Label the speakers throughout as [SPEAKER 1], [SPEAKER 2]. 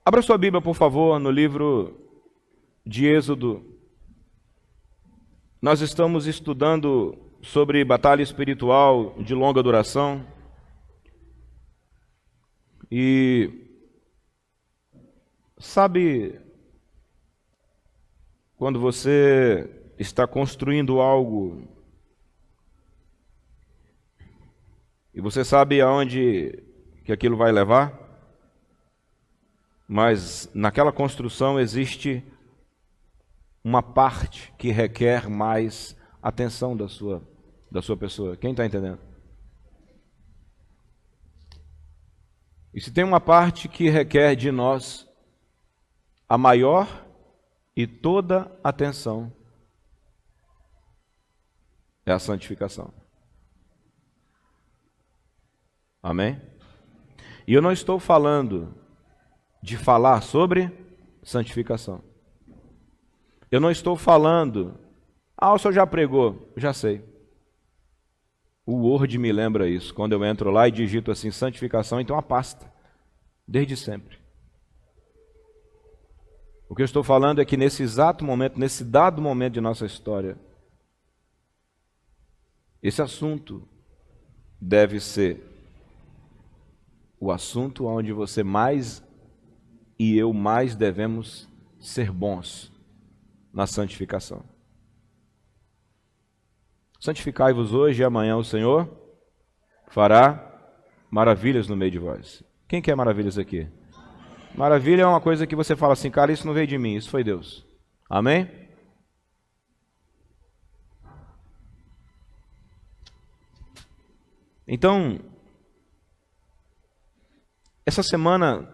[SPEAKER 1] Abra sua Bíblia, por favor, no livro de Êxodo. Nós estamos estudando sobre batalha espiritual de longa duração. E sabe quando você está construindo algo e você sabe aonde que aquilo vai levar? Mas naquela construção existe uma parte que requer mais atenção da sua pessoa. Quem está entendendo? E se tem uma parte que requer de nós a maior e toda atenção, é a santificação. Amém? E eu não estou falando de falar sobre santificação. Eu não estou falando, o senhor já pregou, já sei. O Word me lembra isso, quando eu entro lá e digito assim, santificação, então uma pasta, desde sempre. O que eu estou falando é que nesse exato momento, nesse dado momento de nossa história, esse assunto deve ser o assunto onde você mais e eu mais devemos ser bons na santificação. Santificai-vos hoje e amanhã o Senhor fará maravilhas no meio de vós. Quem quer maravilhas aqui? Maravilha é uma coisa que você fala assim, cara, isso não veio de mim, isso foi Deus. Amém? Então, essa semana,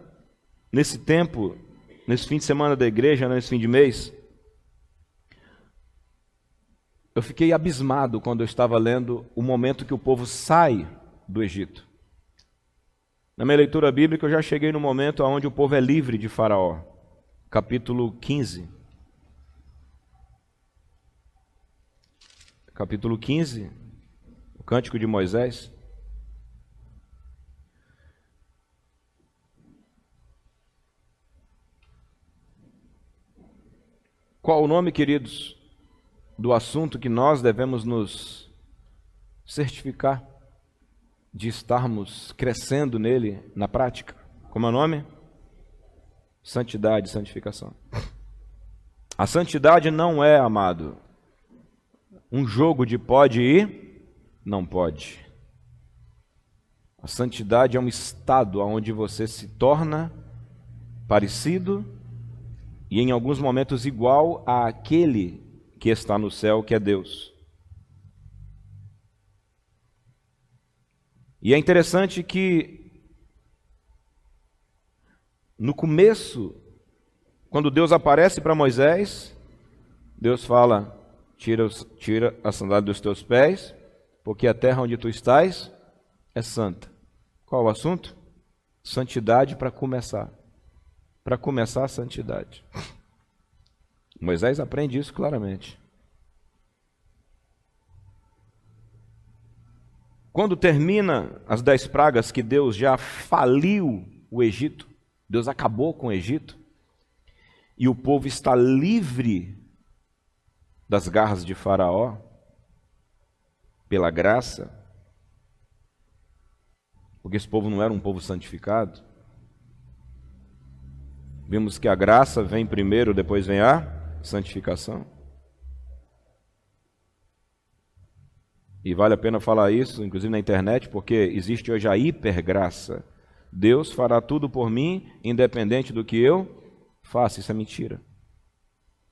[SPEAKER 1] nesse tempo, nesse fim de semana da igreja, nesse fim de mês, eu fiquei abismado quando eu estava lendo o momento que o povo sai do Egito. Na minha leitura bíblica, eu já cheguei no momento onde o povo é livre de Faraó. Capítulo 15. Capítulo 15, o Cântico de Moisés. Qual o nome, queridos, do assunto que nós devemos nos certificar de estarmos crescendo nele na prática? Como é o nome? Santidade, santificação. A santidade não é, amado, um jogo de pode e não pode. A santidade é um estado onde você se torna parecido e em alguns momentos igual àquele que está no céu, que é Deus. E é interessante que no começo, quando Deus aparece para Moisés, Deus fala, tira a sandália dos teus pés, porque a terra onde tu estás é santa. Qual o assunto? Santidade para começar. Para começar a santidade. Moisés aprende isso claramente. Quando termina as 10 pragas que Deus já faliu o Egito, Deus acabou com o Egito, e o povo está livre das garras de Faraó, pela graça, porque esse povo não era um povo santificado. Vimos que a graça vem primeiro, depois vem a santificação. E vale a pena falar isso, inclusive na internet, porque existe hoje a hipergraça. Deus fará tudo por mim, independente do que eu faça. Isso é mentira.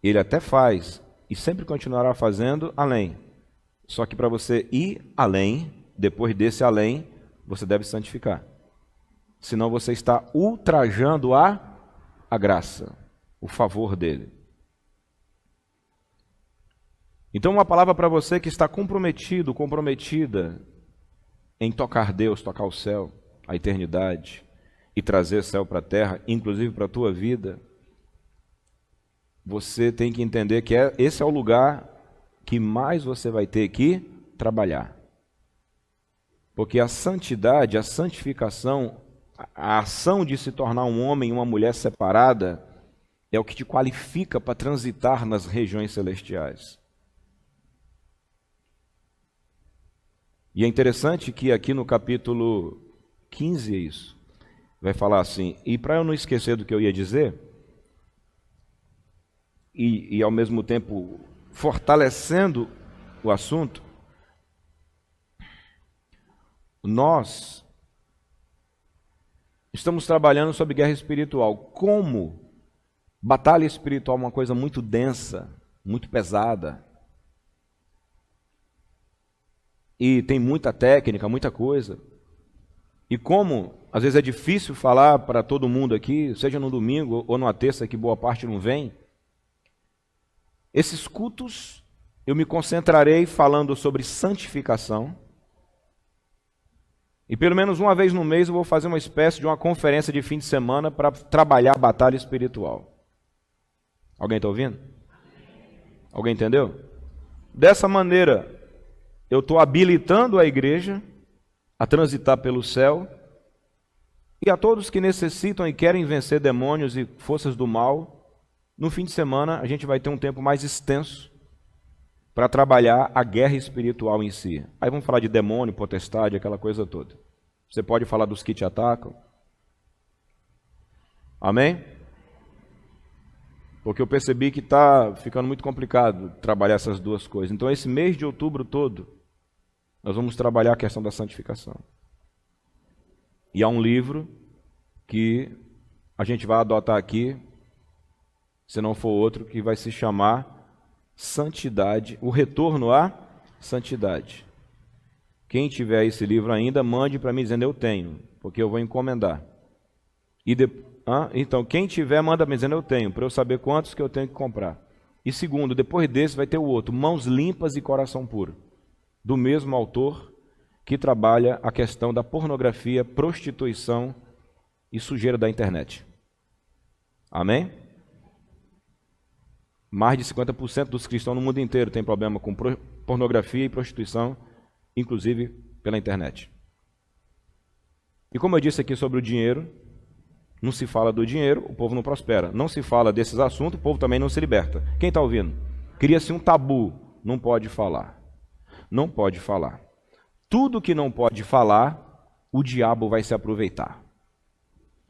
[SPEAKER 1] Ele até faz, e sempre continuará fazendo além. Só que para você ir além, depois desse além, você deve santificar. Senão você está ultrajando a graça, o favor dele. Então, uma palavra para você que está comprometido, comprometida em tocar Deus, tocar o céu, a eternidade, e trazer céu para a terra, inclusive para a tua vida, você tem que entender que esse é o lugar que mais você vai ter que trabalhar. Porque a santidade, a santificação, A ação de se tornar um homem e uma mulher separada é o que te qualifica para transitar nas regiões celestiais. E é interessante que aqui no capítulo 15 é isso. Vai falar assim, e para eu não esquecer do que eu ia dizer, e ao mesmo tempo fortalecendo o assunto, nós estamos trabalhando sobre guerra espiritual. Como batalha espiritual é uma coisa muito densa, muito pesada, e tem muita técnica, muita coisa. E como às vezes é difícil falar para todo mundo aqui, seja no domingo ou numa terça que boa parte não vem, esses cultos eu me concentrarei falando sobre santificação. E pelo menos uma vez no mês eu vou fazer uma espécie de uma conferência de fim de semana para trabalhar a batalha espiritual. Alguém está ouvindo? Alguém entendeu? Dessa maneira, eu estou habilitando a igreja a transitar pelo céu, e a todos que necessitam e querem vencer demônios e forças do mal, no fim de semana a gente vai ter um tempo mais extenso para trabalhar a guerra espiritual em si. Aí vamos falar de demônio, potestade, aquela coisa toda. Você pode falar dos que te atacam. Amém? Porque eu percebi que está ficando muito complicado trabalhar essas duas coisas. Então esse mês de outubro todo, nós vamos trabalhar a questão da santificação. E há um livro que a gente vai adotar aqui, se não for outro, que vai se chamar Santidade, o Retorno à Santidade. Quem tiver esse livro ainda, mande para mim dizendo eu tenho, porque eu vou encomendar. Então, quem tiver, manda me dizendo eu tenho, para eu saber quantos que eu tenho que comprar. E segundo, depois desse vai ter o outro, Mãos Limpas e Coração Puro, do mesmo autor que trabalha a questão da pornografia, prostituição e sujeira da internet. Amém? Mais de 50% dos cristãos no mundo inteiro têm problema com pornografia e prostituição, inclusive pela internet. E como eu disse aqui sobre o dinheiro, não se fala do dinheiro, o povo não prospera. Não se fala desses assuntos, o povo também não se liberta. Quem está ouvindo? Cria-se um tabu, não pode falar. Não pode falar. Tudo que não pode falar, o diabo vai se aproveitar.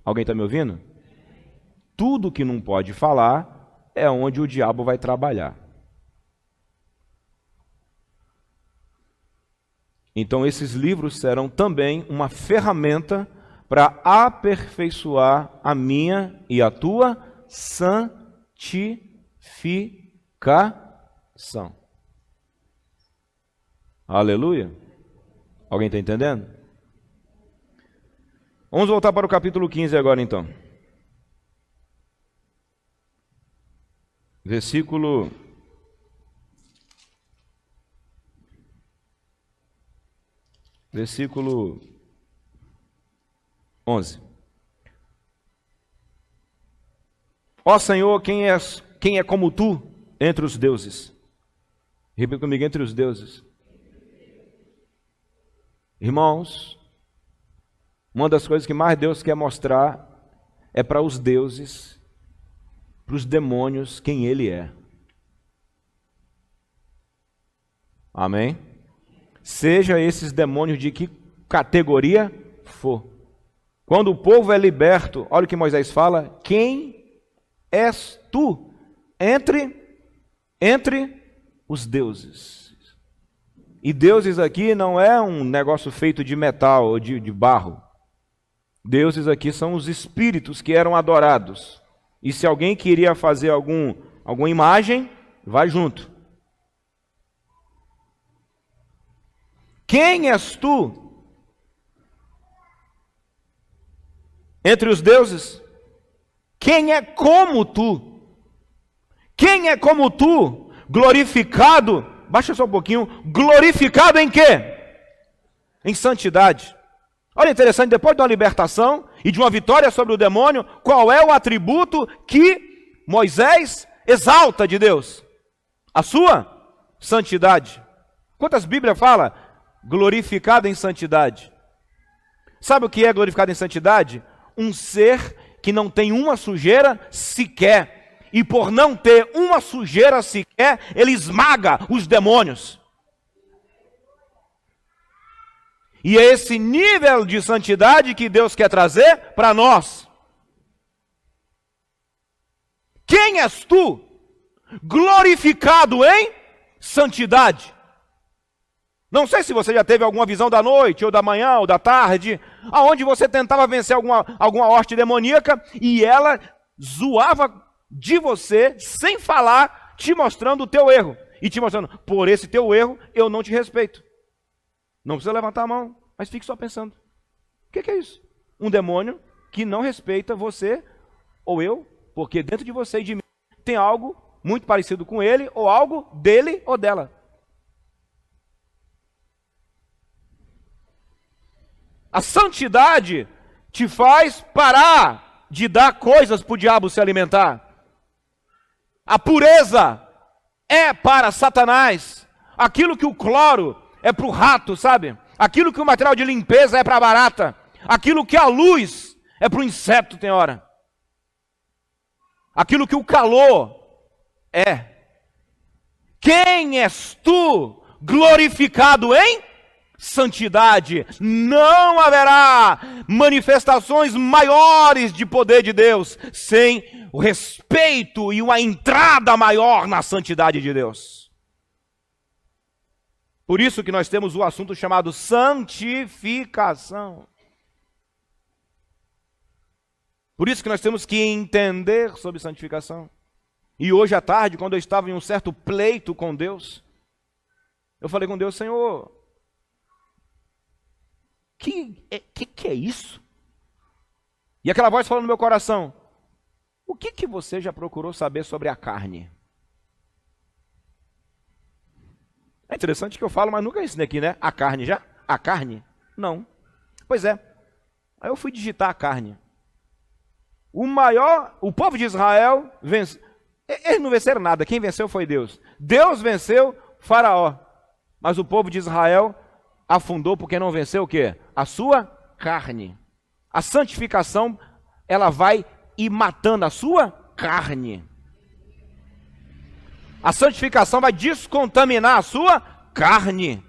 [SPEAKER 1] Alguém está me ouvindo? Tudo que não pode falar é onde o diabo vai trabalhar. Então esses livros serão também uma ferramenta para aperfeiçoar a minha e a tua santificação. Aleluia? Alguém está entendendo? Vamos voltar para o capítulo 15 agora então. Versículo 11. Ó Senhor, quem é como tu entre os deuses? Repita comigo, entre os deuses. Irmãos, uma das coisas que mais Deus quer mostrar é para os deuses, para os demônios, quem Ele é. Amém? Seja esses demônios de que categoria for. Quando o povo é liberto, olha o que Moisés fala: quem és tu entre os deuses? E deuses aqui não é um negócio feito de metal ou de barro. Deuses aqui são os espíritos que eram adorados. E se alguém queria fazer alguma imagem, vai junto. Quem és tu entre os deuses? Quem é como tu? Quem é como tu, glorificado, baixa só um pouquinho, glorificado em quê? Em santidade. Olha, interessante, depois de uma libertação e de uma vitória sobre o demônio, qual é o atributo que Moisés exalta de Deus? A sua santidade. Quantas Bíblias fala? Glorificado em santidade. Sabe o que é glorificado em santidade? um ser que não tem uma sujeira sequer. E por não ter uma sujeira sequer, ele esmaga os demônios. E é esse nível de santidade que Deus quer trazer para nós. Quem és tu? Glorificado em santidade. Não sei se você já teve alguma visão da noite, ou da manhã, ou da tarde, aonde você tentava vencer alguma hoste demoníaca e ela zoava de você, sem falar, te mostrando o teu erro. E te mostrando, por esse teu erro, eu não te respeito. Não precisa levantar a mão, mas fique só pensando. O que é isso? Um demônio que não respeita você ou eu, porque dentro de você e de mim tem algo muito parecido com ele, ou algo dele ou dela. A santidade te faz parar de dar coisas para o diabo se alimentar. A pureza é para Satanás. Aquilo que o cloro é para o rato, sabe? Aquilo que o material de limpeza é para a barata. Aquilo que a luz é para o inseto, tem hora. Aquilo que o calor é. Quem és tu, glorificado em santidade? Não haverá manifestações maiores de poder de Deus sem o respeito e uma entrada maior na santidade de Deus. Por isso que nós temos o assunto chamado santificação. Por isso que nós temos que entender sobre santificação. E hoje à tarde, quando eu estava em um certo pleito com Deus, eu falei com Deus: Senhor, que é isso? E aquela voz falou no meu coração: o que você já procurou saber sobre a carne? É interessante que eu falo, mas nunca ensinei aqui, né? A carne já? A carne? Não. Pois é. Aí eu fui digitar a carne. O povo de Israel venceu. Eles não venceram nada, quem venceu foi Deus. Deus venceu Faraó. Mas o povo de Israel afundou porque não venceu o quê? A sua carne. A santificação, ela vai ir matando a sua carne. A santificação vai descontaminar a sua carne.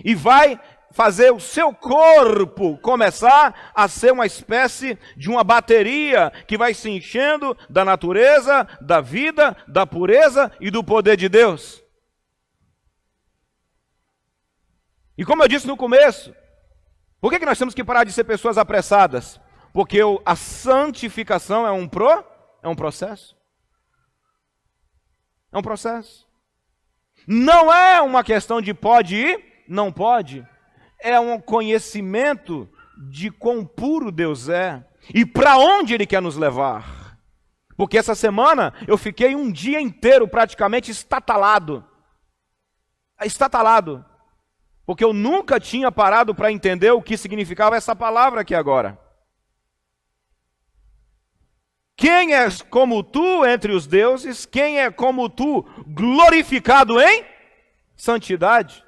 [SPEAKER 1] E vai fazer o seu corpo começar a ser uma espécie de uma bateria que vai se enchendo da natureza, da vida, da pureza e do poder de Deus. E como eu disse no começo, por que nós temos que parar de ser pessoas apressadas? Porque a santificação é um processo. É um processo. Não é uma questão de pode ir, não pode. É um conhecimento de quão puro Deus é e para onde Ele quer nos levar. Porque essa semana eu fiquei um dia inteiro praticamente estatalado. Estatalado. Porque eu nunca tinha parado para entender o que significava essa palavra aqui agora. Quem é como tu entre os deuses? Quem é como tu, glorificado em santidade?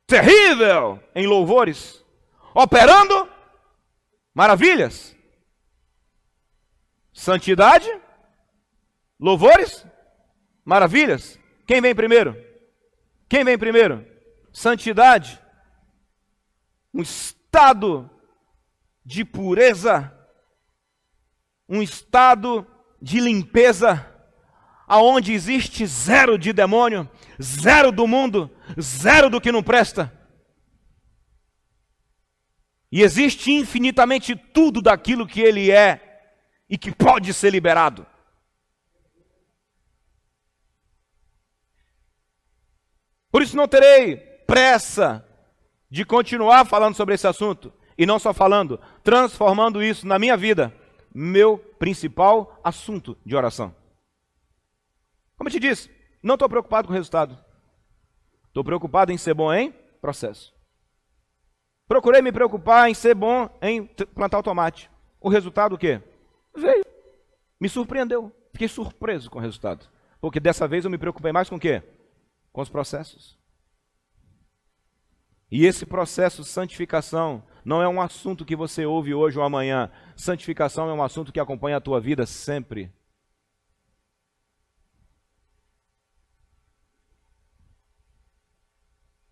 [SPEAKER 1] Terrível em louvores, operando maravilhas. Santidade, louvores, maravilhas. Quem vem primeiro? Quem vem primeiro? Santidade. Um estado de pureza, um estado de limpeza, aonde existe zero de demônio, zero do mundo, zero do que não presta. E existe infinitamente tudo daquilo que Ele é e que pode ser liberado. Por isso não terei pressa de continuar falando sobre esse assunto, e não só falando, transformando isso na minha vida, meu principal assunto de oração. Como eu te disse, não estou preocupado com o resultado. Estou preocupado em ser bom em processo. Procurei me preocupar em ser bom em plantar o tomate. O resultado o quê? Veio. Me surpreendeu. Fiquei surpreso com o resultado. Porque dessa vez eu me preocupei mais com o quê? Com os processos. E esse processo de santificação não é um assunto que você ouve hoje ou amanhã. Santificação é um assunto que acompanha a tua vida sempre.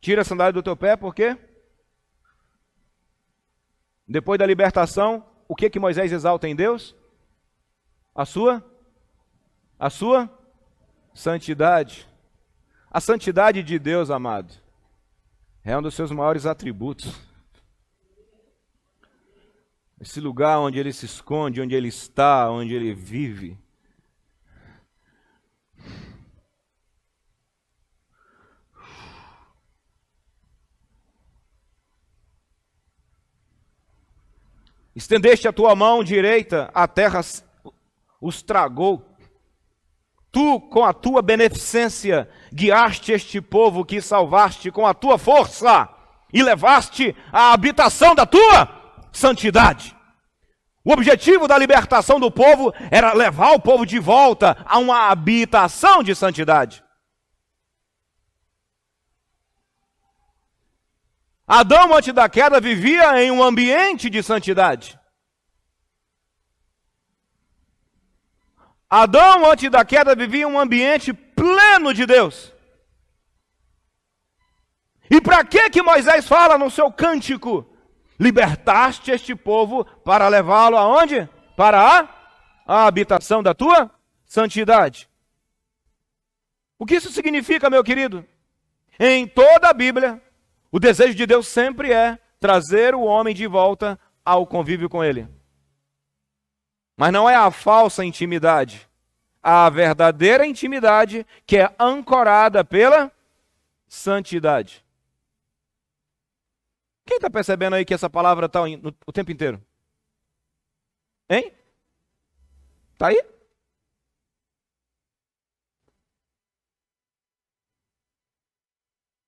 [SPEAKER 1] Tira a sandália do teu pé, por quê? Depois da libertação, o que que Moisés exalta em Deus? A sua santidade. A santidade de Deus, amado, é um dos seus maiores atributos. Esse lugar onde ele se esconde, onde ele está, onde ele vive. Estendeste a tua mão direita, a terra os tragou. Tu, com a tua beneficência, guiaste este povo que salvaste com a tua força e levaste à habitação da tua santidade. O objetivo da libertação do povo era levar o povo de volta a uma habitação de santidade. Adão, antes da queda, vivia em um ambiente de santidade. Adão, antes da queda, vivia em um ambiente pleno de Deus. E para que Moisés fala no seu cântico? Libertaste este povo para levá-lo aonde? Para a habitação da tua santidade. O que isso significa, meu querido? Em toda a Bíblia, o desejo de Deus sempre é trazer o homem de volta ao convívio com ele. Mas não é a falsa intimidade, a verdadeira intimidade que é ancorada pela santidade. Quem está percebendo aí que essa palavra está o tempo inteiro? Hein? Está aí?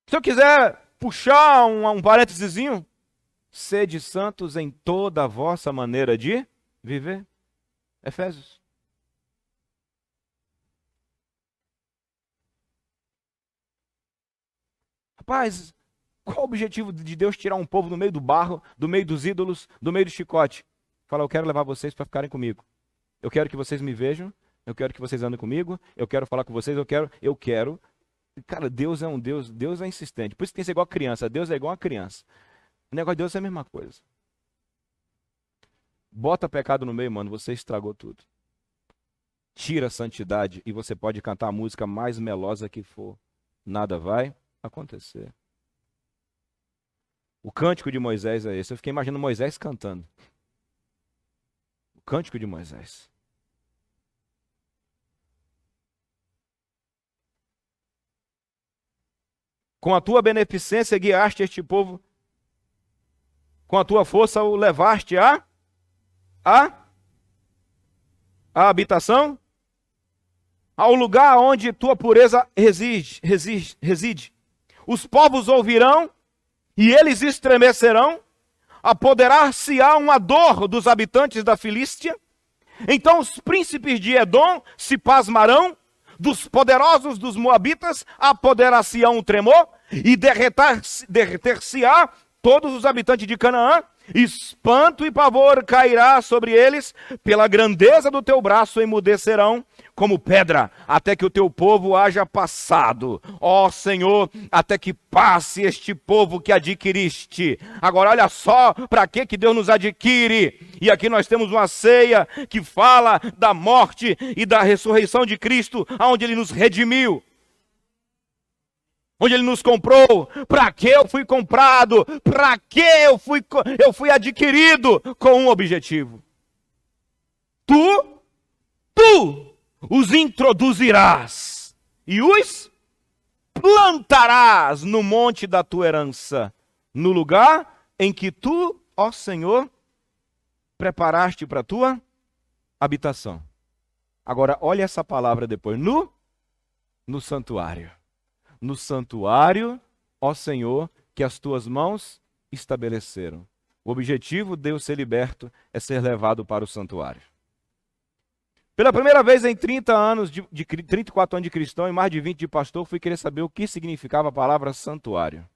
[SPEAKER 1] Se eu quiser puxar um parêntesezinho, sede santos em toda a vossa maneira de viver. Efésios. Rapaz, qual o objetivo de Deus tirar um povo do meio do barro, do meio dos ídolos, do meio do chicote? Fala, eu quero levar vocês para ficarem comigo. Eu quero que vocês me vejam, eu quero que vocês andem comigo, eu quero falar com vocês, eu quero. Cara, Deus é um Deus, Deus é insistente. Por isso que tem que ser igual a criança. Deus é igual a criança. O negócio de Deus é a mesma coisa. Bota pecado no meio, mano, você estragou tudo. Tira a santidade e você pode cantar a música mais melosa que for. Nada vai acontecer. O cântico de Moisés é esse. Eu fiquei imaginando Moisés cantando. O cântico de Moisés. Com a tua beneficência guiaste este povo. Com a tua força o levaste a habitação, ao lugar onde tua pureza reside. Os povos ouvirão e eles estremecerão. Apoderar-se-á uma dor dos habitantes da Filístia. Então os príncipes de Edom se pasmarão. Dos poderosos dos Moabitas apoderar-se-á um tremor, e derreter-se-á todos os habitantes de Canaã. Espanto e pavor cairá sobre eles, pela grandeza do teu braço emudecerão como pedra, até que o teu povo haja passado. Ó Senhor, até que passe este povo que adquiriste. Agora olha só para que Deus nos adquire. E aqui nós temos uma ceia que fala da morte e da ressurreição de Cristo, onde Ele nos redimiu. Onde Ele nos comprou. Para que eu fui comprado? Para que eu fui adquirido com um objetivo? Tu os introduzirás e os plantarás no monte da tua herança, no lugar em que tu, ó Senhor, preparaste para a tua habitação. Agora, olha essa palavra depois. No santuário. No santuário, ó Senhor, que as tuas mãos estabeleceram. O objetivo de eu ser liberto é ser levado para o santuário. Pela primeira vez em 34 anos de cristão e mais de 20 de pastor, fui querer saber o que significava a palavra santuário.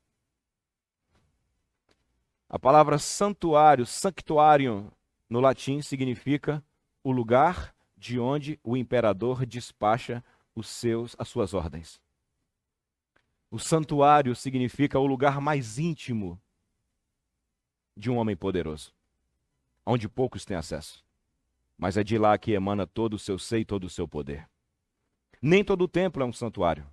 [SPEAKER 1] A palavra santuário, sanctuário, no latim significa o lugar de onde o imperador despacha as suas ordens. O santuário significa o lugar mais íntimo de um homem poderoso, onde poucos têm acesso. Mas é de lá que emana todo o seu ser e todo o seu poder. Nem todo templo é um santuário.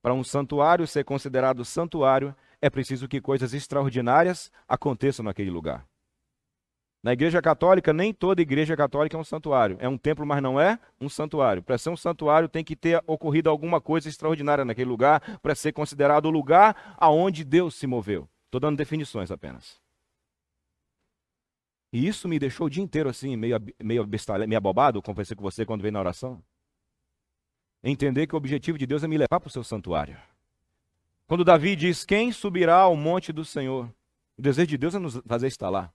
[SPEAKER 1] Para um santuário ser considerado santuário, é preciso que coisas extraordinárias aconteçam naquele lugar. Na Igreja Católica, nem toda Igreja Católica é um santuário. É um templo, mas não é um santuário. Para ser um santuário, tem que ter ocorrido alguma coisa extraordinária naquele lugar, para ser considerado o lugar aonde Deus se moveu. Estou dando definições apenas. E isso me deixou o dia inteiro assim, meio abobado, conversei com você quando veio na oração. Entender que o objetivo de Deus é me levar para o seu santuário. Quando Davi diz, quem subirá ao monte do Senhor? O desejo de Deus é nos fazer estar lá.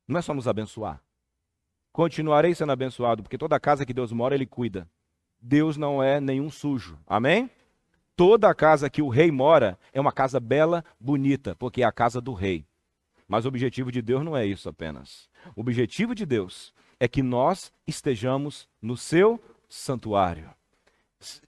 [SPEAKER 1] Não é só nos abençoar. Continuarei sendo abençoado, porque toda casa que Deus mora, Ele cuida. Deus não é nenhum sujo. Amém? Toda casa que o rei mora é uma casa bela, bonita, porque é a casa do rei. Mas o objetivo de Deus não é isso apenas. O objetivo de Deus é que nós estejamos no seu santuário.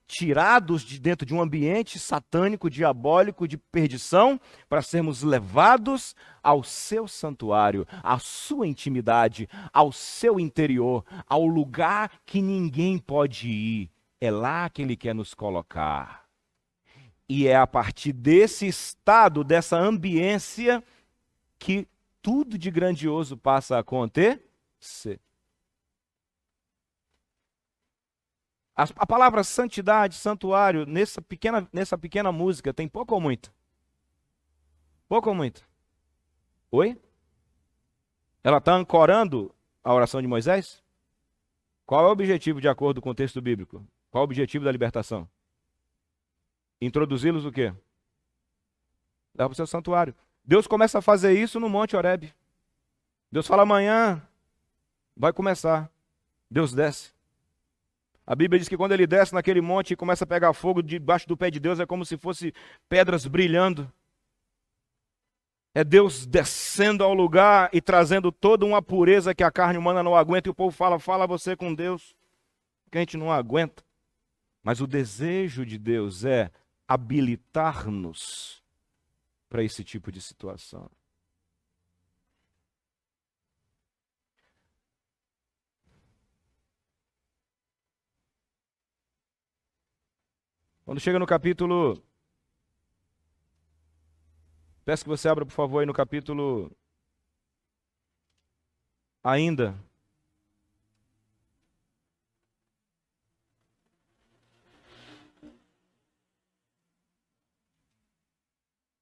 [SPEAKER 1] Tirados de dentro de um ambiente satânico, diabólico, de perdição, para sermos levados ao seu santuário, à sua intimidade, ao seu interior, ao lugar que ninguém pode ir. É lá que Ele quer nos colocar. E é a partir desse estado, dessa ambiência, que tudo de grandioso passa a acontecer. A palavra santidade, santuário, nessa pequena música, tem pouco ou muito? Pouco ou muito? Oi? Ela está ancorando a oração de Moisés? Qual é o objetivo de acordo com o texto bíblico? Qual é o objetivo da libertação? Introduzi-los o quê? Leva para o seu santuário. Deus começa a fazer isso no Monte Horebe. Deus fala, amanhã vai começar. Deus desce. A Bíblia diz que quando ele desce naquele monte e começa a pegar fogo debaixo do pé de Deus, é como se fosse pedras brilhando. É Deus descendo ao lugar e trazendo toda uma pureza que a carne humana não aguenta. E o povo fala você com Deus, que a gente não aguenta. Mas o desejo de Deus é habilitar-nos para esse tipo de situação. Quando chega no capítulo... Peço que você abra, por favor, aí no capítulo... Ainda.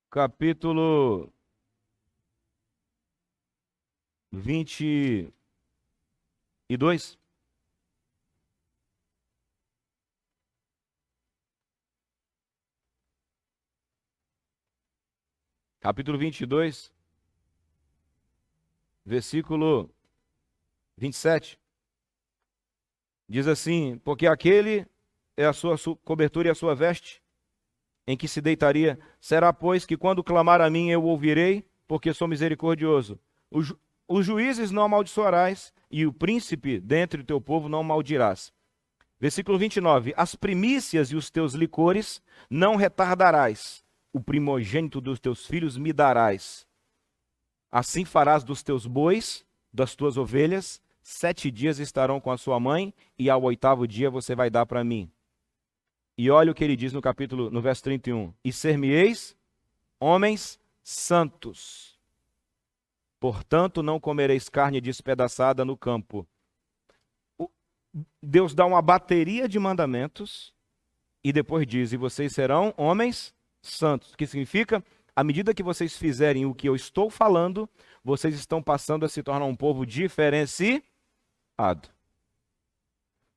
[SPEAKER 1] Capítulo 22. Capítulo 22, versículo 27. Diz assim, porque aquele é a sua cobertura e a sua veste, em que se deitaria. Será, pois, que quando clamar a mim eu ouvirei, porque sou misericordioso. Os juízes não amaldiçoarás, e o príncipe dentre o teu povo não maldirás. Versículo 29. As primícias e os teus licores não retardarás. O primogênito dos teus filhos me darás. Assim farás dos teus bois, das tuas ovelhas, 7 dias estarão com a sua mãe, e ao 8º dia você vai dar para mim. E olha o que ele diz no verso 31. E ser-me-eis homens santos. Portanto, não comereis carne despedaçada no campo. Deus dá uma bateria de mandamentos, e depois diz, e vocês serão homens santos. O que significa? À medida que vocês fizerem o que eu estou falando, vocês estão passando a se tornar um povo diferenciado.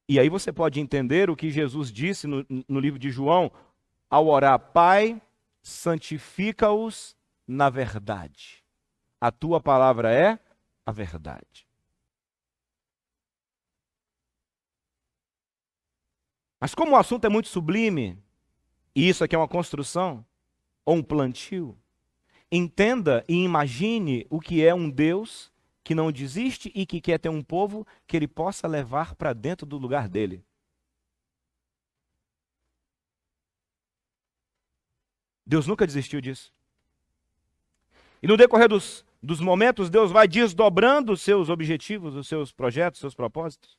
[SPEAKER 1] E aí você pode entender o que Jesus disse no livro de João, ao orar, Pai, santifica-os na verdade. A tua palavra é a verdade. Mas como o assunto é muito sublime, e isso aqui é uma construção, ou um plantio, Entenda e imagine o que é um Deus que não desiste e que quer ter um povo que ele possa levar para dentro do lugar dele. Deus nunca desistiu disso. E no decorrer dos momentos, Deus vai desdobrando os seus objetivos, os seus projetos, os seus propósitos.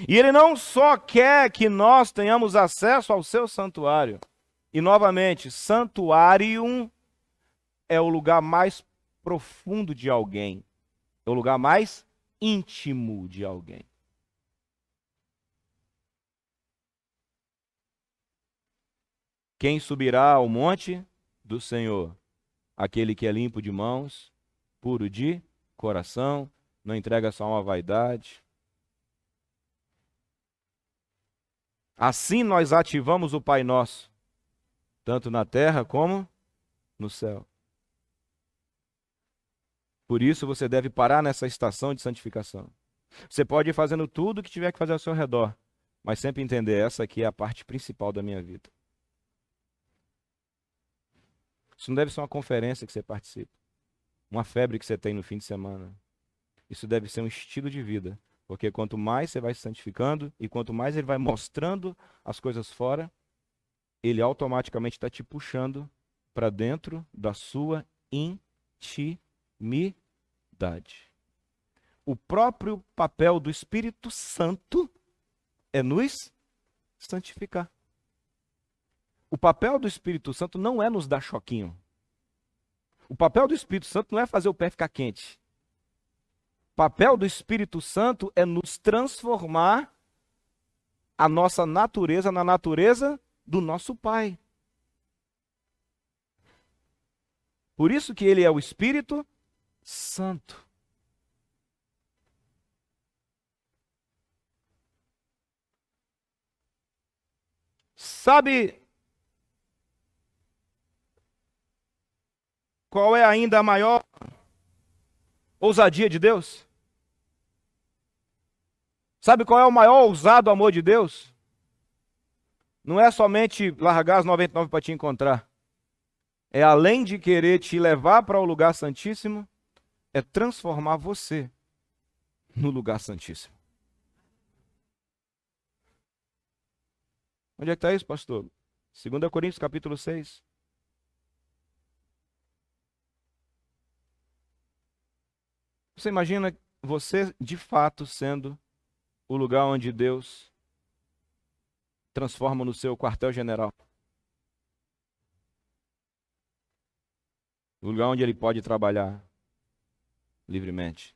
[SPEAKER 1] E Ele não só quer que nós tenhamos acesso ao seu santuário. E novamente, santuário é o lugar mais profundo de alguém. É o lugar mais íntimo de alguém. Quem subirá ao monte do Senhor? Aquele que é limpo de mãos, puro de coração, não entrega sua alma à vaidade. Assim nós ativamos o Pai Nosso, tanto na terra como no céu. Por isso você deve parar nessa estação de santificação. Você pode ir fazendo tudo o que tiver que fazer ao seu redor, mas sempre entender, essa aqui é a parte principal da minha vida. Isso não deve ser uma conferência que você participa, uma febre que você tem no fim de semana. Isso deve ser um estilo de vida, porque quanto mais você vai se santificando e quanto mais ele vai mostrando as coisas fora, ele automaticamente está te puxando para dentro da sua intimidade. O próprio papel do Espírito Santo é nos santificar. O papel do Espírito Santo não é nos dar choquinho. O papel do Espírito Santo não é fazer o pé ficar quente. O papel do Espírito Santo é nos transformar a nossa natureza na natureza do nosso Pai. Por isso que ele é o Espírito Santo. Sabe qual é ainda a maior ousadia de Deus? Sabe qual é o maior ousado amor de Deus? Não é somente largar as 99 para te encontrar. É além de querer te levar para o lugar santíssimo, é transformar você no lugar santíssimo. Onde é que está isso, pastor? 2 Coríntios capítulo 6. Você imagina você de fato sendo o lugar onde Deus transforma no seu quartel-general? O lugar onde ele pode trabalhar livremente.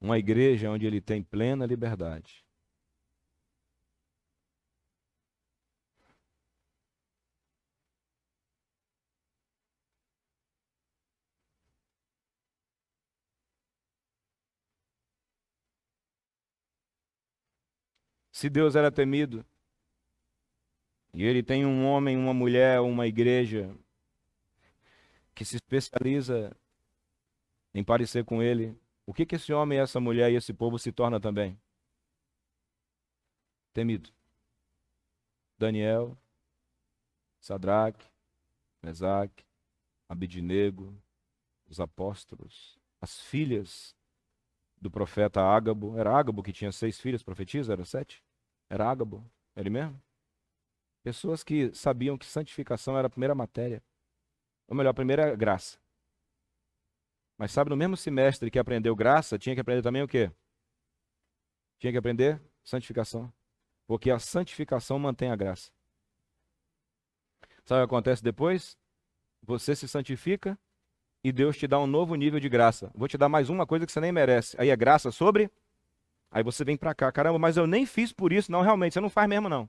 [SPEAKER 1] Uma igreja onde ele tem plena liberdade. Se Deus era temido, e ele tem um homem, uma mulher, uma igreja que se especializa em parecer com ele, o que esse homem, essa mulher e esse povo se torna também? Temido. Daniel, Sadraque, Mesaque, Abidnego, os apóstolos, as filhas do profeta Ágabo. Era Ágabo que tinha 6 filhas, profetiza? Era 7? Era Ágabo, ele mesmo? Pessoas que sabiam que santificação era a primeira matéria. Ou melhor, a primeira graça. Mas sabe, no mesmo semestre que aprendeu graça, tinha que aprender também o quê? Tinha que aprender santificação. Porque a santificação mantém a graça. Sabe o que acontece depois? Você se santifica e Deus te dá um novo nível de graça. Vou te dar mais uma coisa que você nem merece. Aí é graça sobre... Aí você vem pra cá. Caramba, mas eu nem fiz por isso. Não, realmente, você não faz mesmo não.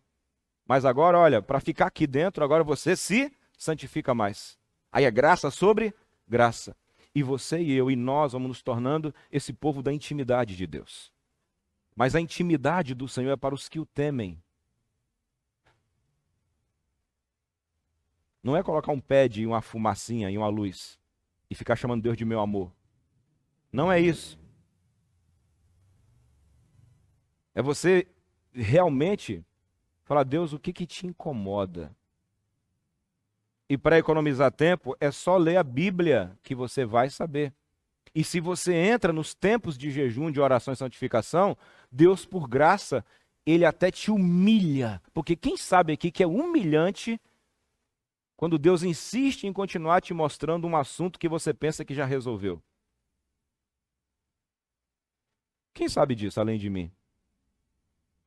[SPEAKER 1] Mas agora, olha, para ficar aqui dentro, agora você se santifica mais. Aí é graça sobre graça. E você e eu e nós vamos nos tornando esse povo da intimidade de Deus. Mas a intimidade do Senhor é para os que o temem. Não é colocar um pad e uma fumacinha e uma luz e ficar chamando Deus de meu amor. Não é isso. É você realmente Fala, Deus, o que te incomoda? E para economizar tempo, é só ler a Bíblia que você vai saber. E se você entra nos tempos de jejum, de oração e santificação, Deus, por graça, Ele até te humilha. Porque quem sabe aqui que é humilhante quando Deus insiste em continuar te mostrando um assunto que você pensa que já resolveu? Quem sabe disso, além de mim?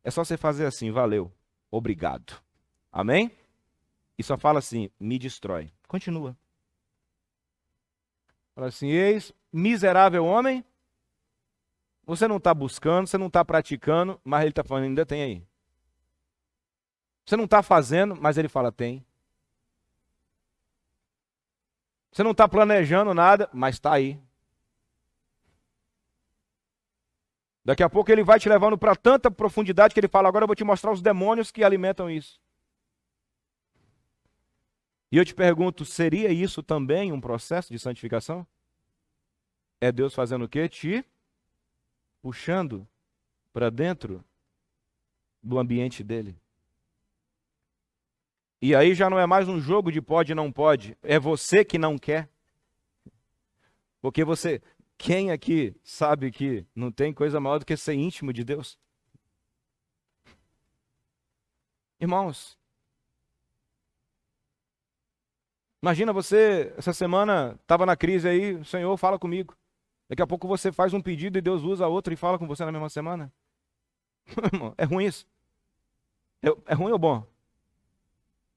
[SPEAKER 1] É só você fazer assim, valeu, obrigado. Amém? E só fala assim, me destrói. Continua. Fala assim, eis, miserável homem, você não está buscando, você não está praticando, mas ele está falando, ainda tem aí. Você não está fazendo, mas ele fala, tem. Você não está planejando nada, mas está aí. Daqui a pouco ele vai te levando para tanta profundidade que ele fala, agora eu vou te mostrar os demônios que alimentam isso. E eu te pergunto, seria isso também um processo de santificação? É Deus fazendo o quê? Te puxando para dentro do ambiente dele. E aí já não é mais um jogo de pode e não pode, é você que não quer. Porque quem aqui sabe que não tem coisa maior do que ser íntimo de Deus? Irmãos, imagina você, essa semana, estava na crise aí, Senhor, fala comigo. Daqui a pouco você faz um pedido e Deus usa outro e fala com você na mesma semana. É ruim isso? É ruim ou bom?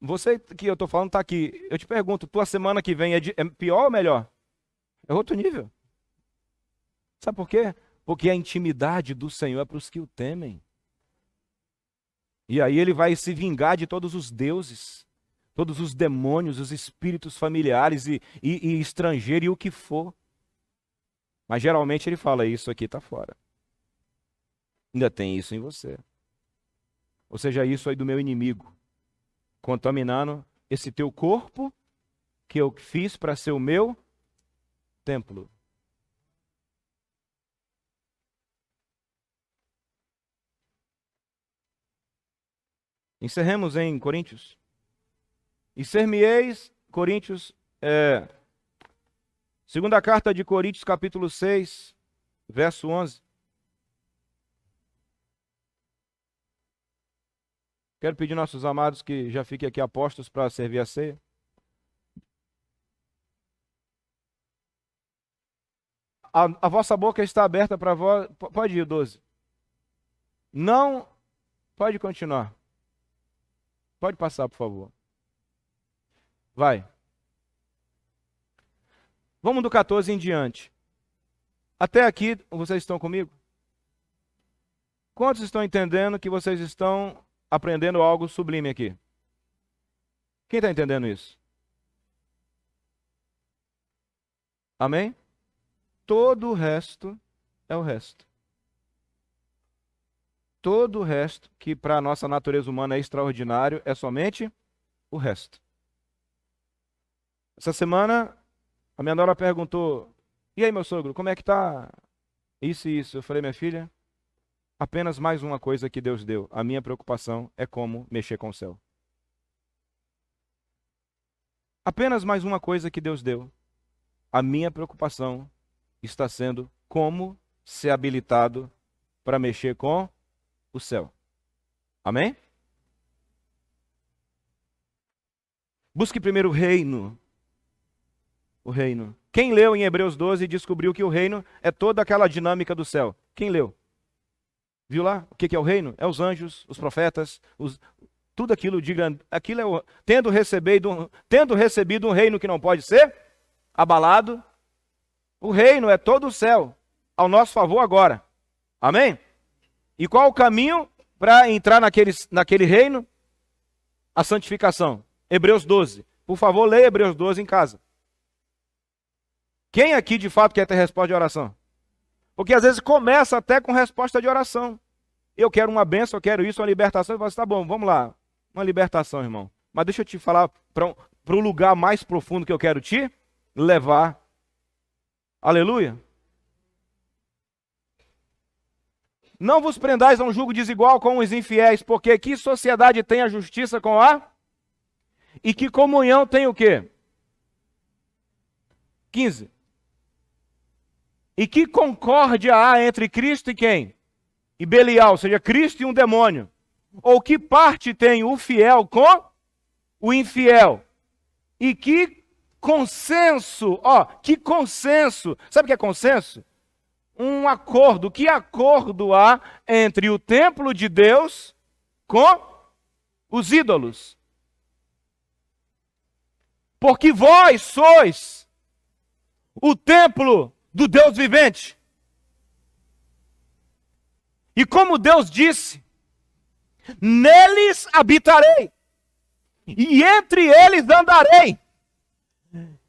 [SPEAKER 1] Você que eu estou falando está aqui. Eu te pergunto, tua semana que vem é pior ou melhor? É outro nível. Sabe por quê? Porque a intimidade do Senhor é para os que o temem. E aí ele vai se vingar de todos os deuses, todos os demônios, os espíritos familiares e estrangeiros e o que for. Mas geralmente ele fala, isso aqui está fora. Ainda tem isso em você. Ou seja, isso aí do meu inimigo, contaminando esse teu corpo que eu fiz para ser o meu templo. Encerremos em Coríntios. E ser-me-eis, Coríntios, segunda carta de Coríntios, capítulo 6, verso 11. Quero pedir aos nossos amados que já fiquem aqui apostos para servir a ceia. A vossa boca está aberta para vós. Pode ir, 12. Não. Pode continuar. Pode passar, por favor. Vai. Vamos do 14 em diante. Até aqui, vocês estão comigo? Quantos estão entendendo que vocês estão aprendendo algo sublime aqui? Quem está entendendo isso? Amém? Todo o resto é o resto. Todo o resto, que para a nossa natureza humana é extraordinário, é somente o resto. Essa semana, a minha nora perguntou, e aí, meu sogro, como é que tá isso e isso? Eu falei, minha filha, apenas mais uma coisa que Deus deu. A minha preocupação é como mexer com o céu. Apenas mais uma coisa que Deus deu. A minha preocupação está sendo como ser habilitado para mexer com o céu. Amém? Busque primeiro o reino. O reino. Quem leu em Hebreus 12 e descobriu que o reino é toda aquela dinâmica do céu? Quem leu? Viu lá? O que é o reino? É os anjos, os profetas, tudo aquilo de grande. Aquilo é tendo recebido um reino que não pode ser abalado. O reino é todo o céu, ao nosso favor agora. Amém? E qual o caminho para entrar naquele reino? A santificação. Hebreus 12. Por favor, leia Hebreus 12 em casa. Quem aqui de fato quer ter resposta de oração? Porque às vezes começa até com resposta de oração. Eu quero uma bênção, eu quero isso, uma libertação. Eu falo assim, tá bom, vamos lá. Uma libertação, irmão. Mas deixa eu te falar para o lugar mais profundo que eu quero te levar. Aleluia. Não vos prendais a um jugo desigual com os infiéis, porque que sociedade tem a justiça com a? E que comunhão tem o quê? 15. E que concórdia há entre Cristo e quem? E Belial, ou seja, Cristo e um demônio. Ou que parte tem o fiel com o infiel? E que consenso, que consenso. Sabe o que é consenso? Um acordo. Que acordo há entre o templo de Deus com os ídolos? Porque vós sois o templo do Deus vivente. E como Deus disse, neles habitarei, e entre eles andarei,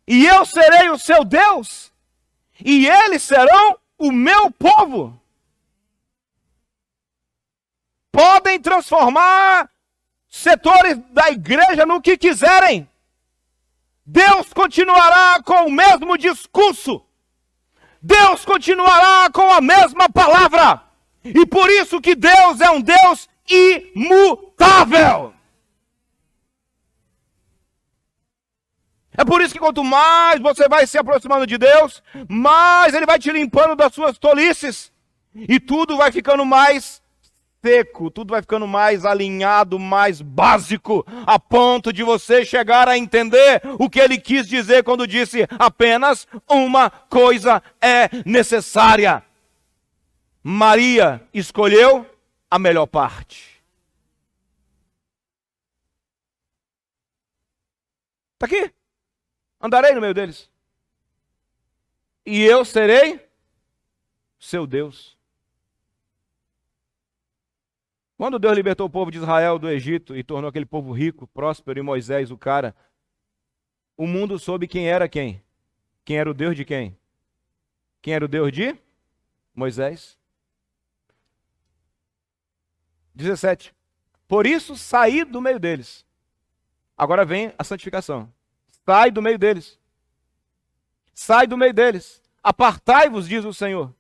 [SPEAKER 1] e eu serei o seu Deus, e eles serão o meu povo. Podem transformar setores da igreja no que quiserem. Deus continuará com o mesmo discurso. Deus continuará com a mesma palavra. E por isso que Deus é um Deus imutável. É por isso que quanto mais você vai se aproximando de Deus, mais Ele vai te limpando das suas tolices. E tudo vai ficando mais seco, tudo vai ficando mais alinhado, mais básico, a ponto de você chegar a entender o que Ele quis dizer quando disse: apenas uma coisa é necessária. Maria escolheu a melhor parte. Está aqui. Andarei no meio deles. E eu serei seu Deus. Quando Deus libertou o povo de Israel do Egito e tornou aquele povo rico, próspero, e Moisés, o cara, o mundo soube quem era quem. Quem era o Deus de quem? Quem era o Deus de Moisés. 17. Por isso saí do meio deles. Agora vem a santificação. Sai do meio deles. Sai do meio deles. Apartai-vos, diz o Senhor.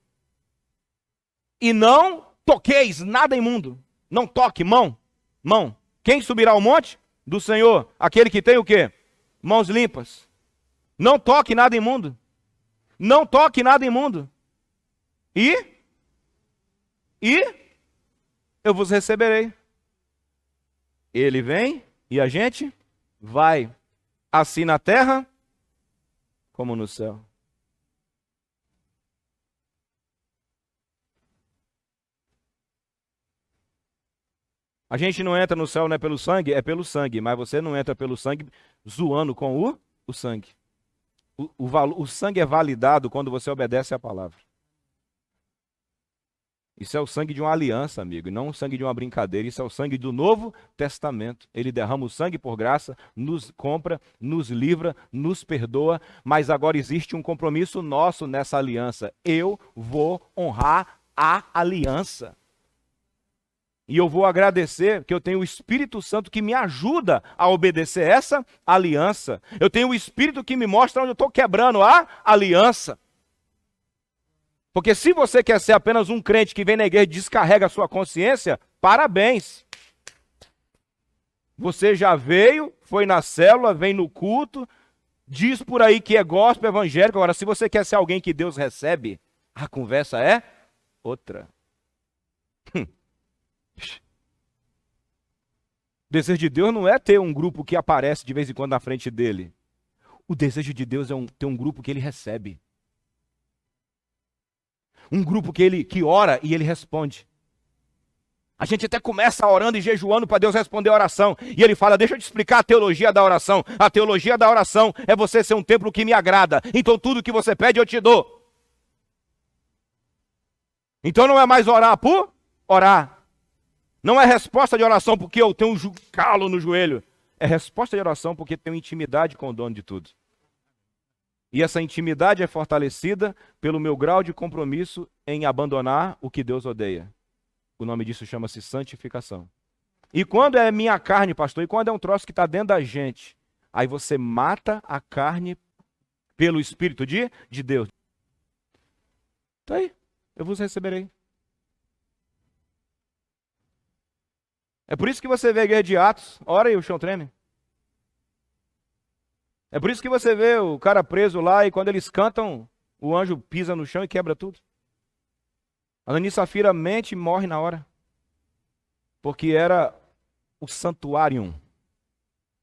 [SPEAKER 1] E não toqueis nada imundo. Não toque, mão. Quem subirá ao monte? Do Senhor. Aquele que tem o quê? Mãos limpas. Não toque nada imundo. Não toque nada imundo. E eu vos receberei. Ele vem e a gente vai. Assim na terra, como no céu. A gente não entra no céu não é pelo sangue, é pelo sangue. Mas você não entra pelo sangue zoando com o sangue. O sangue é validado quando você obedece à palavra. Isso é o sangue de uma aliança, amigo, e não o sangue de uma brincadeira. Isso é o sangue do Novo Testamento. Ele derrama o sangue por graça, nos compra, nos livra, nos perdoa, mas agora existe um compromisso nosso nessa aliança. Eu vou honrar a aliança. E eu vou agradecer que eu tenho o Espírito Santo que me ajuda a obedecer essa aliança. Eu tenho o Espírito que me mostra onde eu estou quebrando a aliança. Porque se você quer ser apenas um crente que vem na igreja e descarrega a sua consciência, parabéns. Você já veio, foi na célula, vem no culto, diz por aí que é gospel evangélico. Agora, se você quer ser alguém que Deus recebe, a conversa é outra. O desejo de Deus não é ter um grupo que aparece de vez em quando na frente dele. O desejo de Deus é ter um grupo que ele recebe. Um grupo que ora e ele responde. A gente até começa orando e jejuando para Deus responder a oração. E ele fala: deixa eu te explicar a teologia da oração. A teologia da oração é você ser um templo que me agrada. Então tudo que você pede eu te dou. Então não é mais orar por orar. Não é resposta de oração porque eu tenho um calo no joelho. É resposta de oração porque tenho intimidade com o dono de tudo. E essa intimidade é fortalecida pelo meu grau de compromisso em abandonar o que Deus odeia. O nome disso chama-se santificação. E quando é minha carne, pastor, e quando é um troço que está dentro da gente, aí você mata a carne pelo Espírito de Deus. Está aí, eu vos receberei. É por isso que você vê a igreja de Atos, ora e o chão treme. É por isso que você vê o cara preso lá e quando eles cantam, o anjo pisa no chão e quebra tudo. Ananias e Safira mente e morre na hora. Porque era o santuário,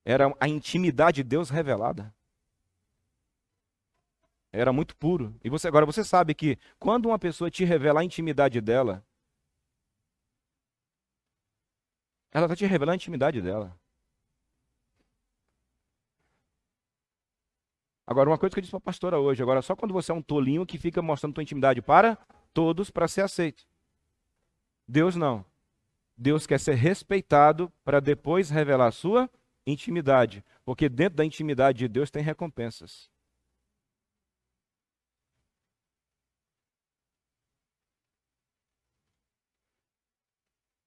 [SPEAKER 1] era a intimidade de Deus revelada. Era muito puro. E agora você sabe que quando uma pessoa te revela a intimidade dela, ela está te revelando a intimidade dela. Agora, uma coisa que eu disse para a pastora hoje, agora só quando você é um tolinho que fica mostrando tua intimidade para todos para ser aceito. Deus não. Deus quer ser respeitado para depois revelar a sua intimidade. Porque dentro da intimidade de Deus tem recompensas.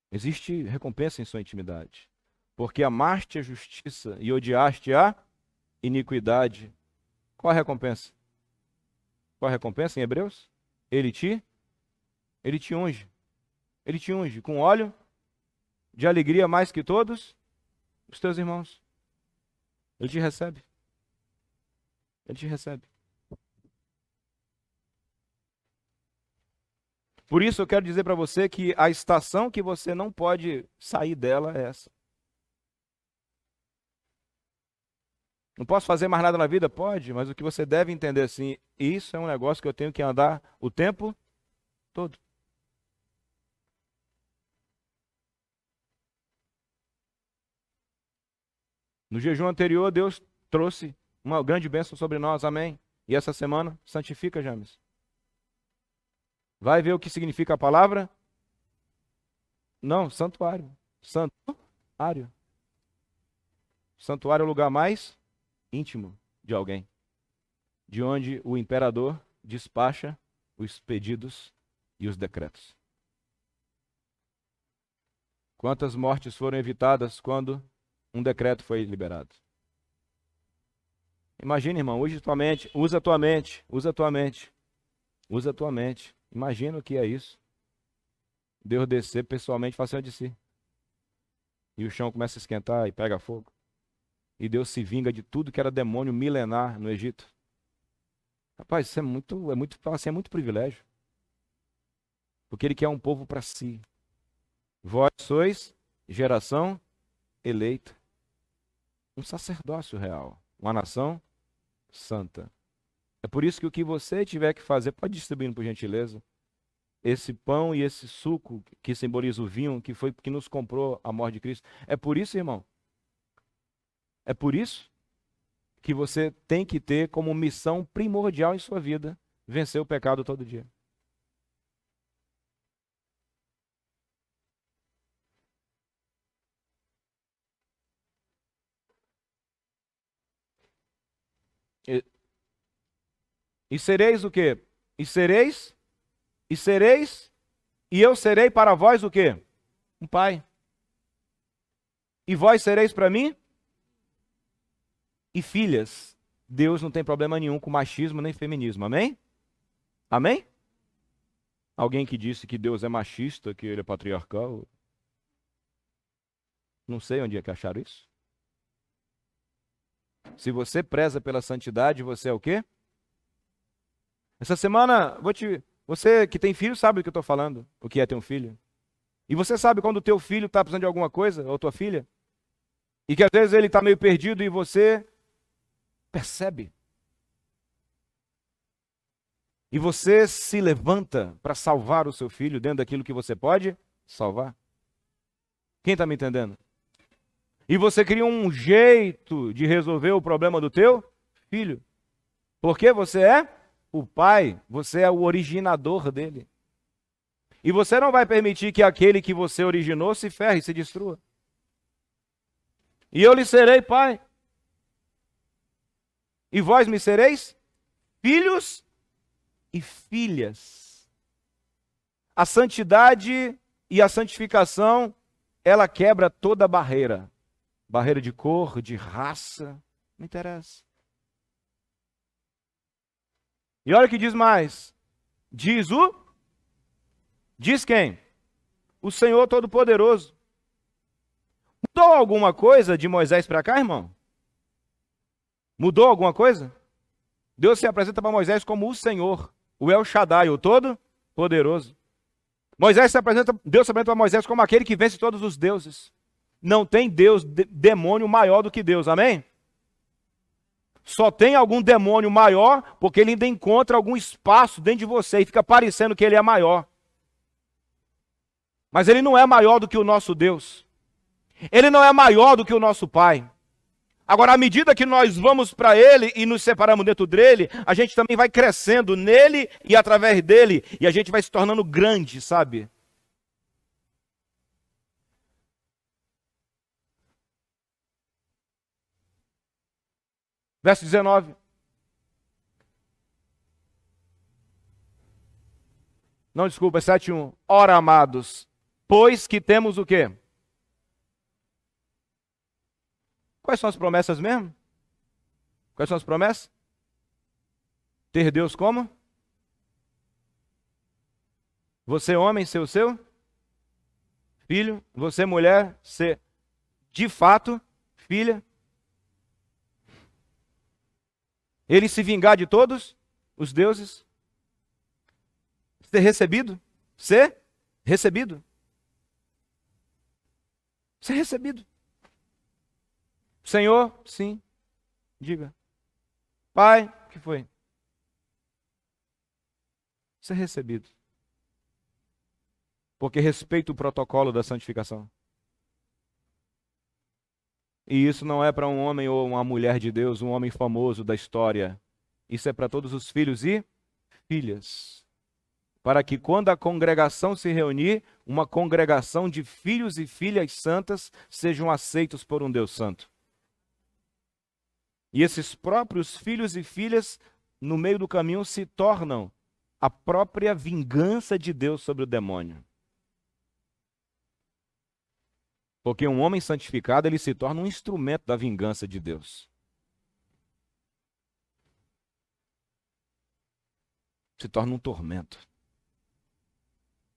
[SPEAKER 1] Existe recompensa em sua intimidade. Porque amaste a justiça e odiaste a iniquidade. Qual a recompensa? Qual a recompensa em Hebreus? Ele te unge. Ele te unge com óleo de alegria mais que todos os teus irmãos. Ele te recebe. Ele te recebe. Por isso eu quero dizer para você que a estação que você não pode sair dela é essa. Não posso fazer mais nada na vida? Pode, mas o que você deve entender assim, isso é um negócio que eu tenho que andar o tempo todo. No jejum anterior, Deus trouxe uma grande bênção sobre nós, amém? E essa semana, santifica, James. Vai ver o que significa a palavra? Não, santuário. Santuário. Santuário é o lugar mais íntimo de alguém, de onde o imperador despacha os pedidos e os decretos. Quantas mortes foram evitadas quando um decreto foi liberado? Imagina, irmão, usa tua mente, usa tua mente, usa tua mente, usa tua mente. Imagina o que é isso. Deus descer pessoalmente faça de si. E o chão começa a esquentar e pega fogo. E Deus se vinga de tudo que era demônio milenar no Egito. Rapaz, isso é muito privilégio. Porque Ele quer um povo para si. Vós sois geração eleita. Um sacerdócio real. Uma nação santa. É por isso que o que você tiver que fazer, pode distribuir por gentileza. Esse pão e esse suco que simboliza o vinho, que foi que nos comprou a morte de Cristo. É por isso, irmão. É por isso que você tem que ter como missão primordial em sua vida vencer o pecado todo dia. E sereis o quê? E eu serei para vós o quê? Um pai. E vós sereis para mim? E filhas. Deus não tem problema nenhum com machismo nem feminismo, amém? Amém? Alguém que disse que Deus é machista, que Ele é patriarcal. Não sei onde é que acharam isso. Se você preza pela santidade, você é o quê? Essa semana, você que tem filho sabe do que eu estou falando, o que é ter um filho. E você sabe quando o teu filho está precisando de alguma coisa, ou tua filha, e que às vezes ele está meio perdido e você percebe. E você se levanta para salvar o seu filho dentro daquilo que você pode salvar. Quem está me entendendo? E você cria um jeito de resolver o problema do teu filho. Porque você é o pai, você é o originador dele. E você não vai permitir que aquele que você originou se ferre, se destrua. E eu lhe serei pai. E vós me sereis filhos e filhas. A santidade e a santificação, ela quebra toda barreira. Barreira de cor, de raça, não interessa. E olha o que diz mais. Diz quem? O Senhor Todo-Poderoso. Mudou alguma coisa de Moisés para cá, irmão? Mudou alguma coisa? Deus se apresenta para Moisés como o Senhor, o El Shaddai, o Todo-Poderoso. Deus se apresenta para Moisés como aquele que vence todos os deuses. Não tem demônio maior do que Deus, amém? Só tem algum demônio maior porque ele ainda encontra algum espaço dentro de você e fica parecendo que ele é maior. Mas ele não é maior do que o nosso Deus. Ele não é maior do que o nosso Pai. Agora, à medida que nós vamos para Ele e nos separamos dentro dele, a gente também vai crescendo nele e através dele. E a gente vai se tornando grande, sabe? Verso 19. Não, desculpa, é 7:1. Ora, amados, pois que temos o quê? Quais são as promessas mesmo? Quais são as promessas? Ter Deus como? Você, homem, ser o seu filho. Você, mulher, ser de fato filha. Ele se vingar de todos os deuses. Ser recebido. Ser recebido. Ser recebido. Senhor, sim. Diga. Pai, o que foi? Ser recebido. Porque respeita o protocolo da santificação. E isso não é para um homem ou uma mulher de Deus, um homem famoso da história. Isso é para todos os filhos e filhas. Para que quando a congregação se reunir, uma congregação de filhos e filhas santas sejam aceitos por um Deus santo. E esses próprios filhos e filhas, no meio do caminho, se tornam a própria vingança de Deus sobre o demônio. Porque um homem santificado, ele se torna um instrumento da vingança de Deus. Se torna um tormento.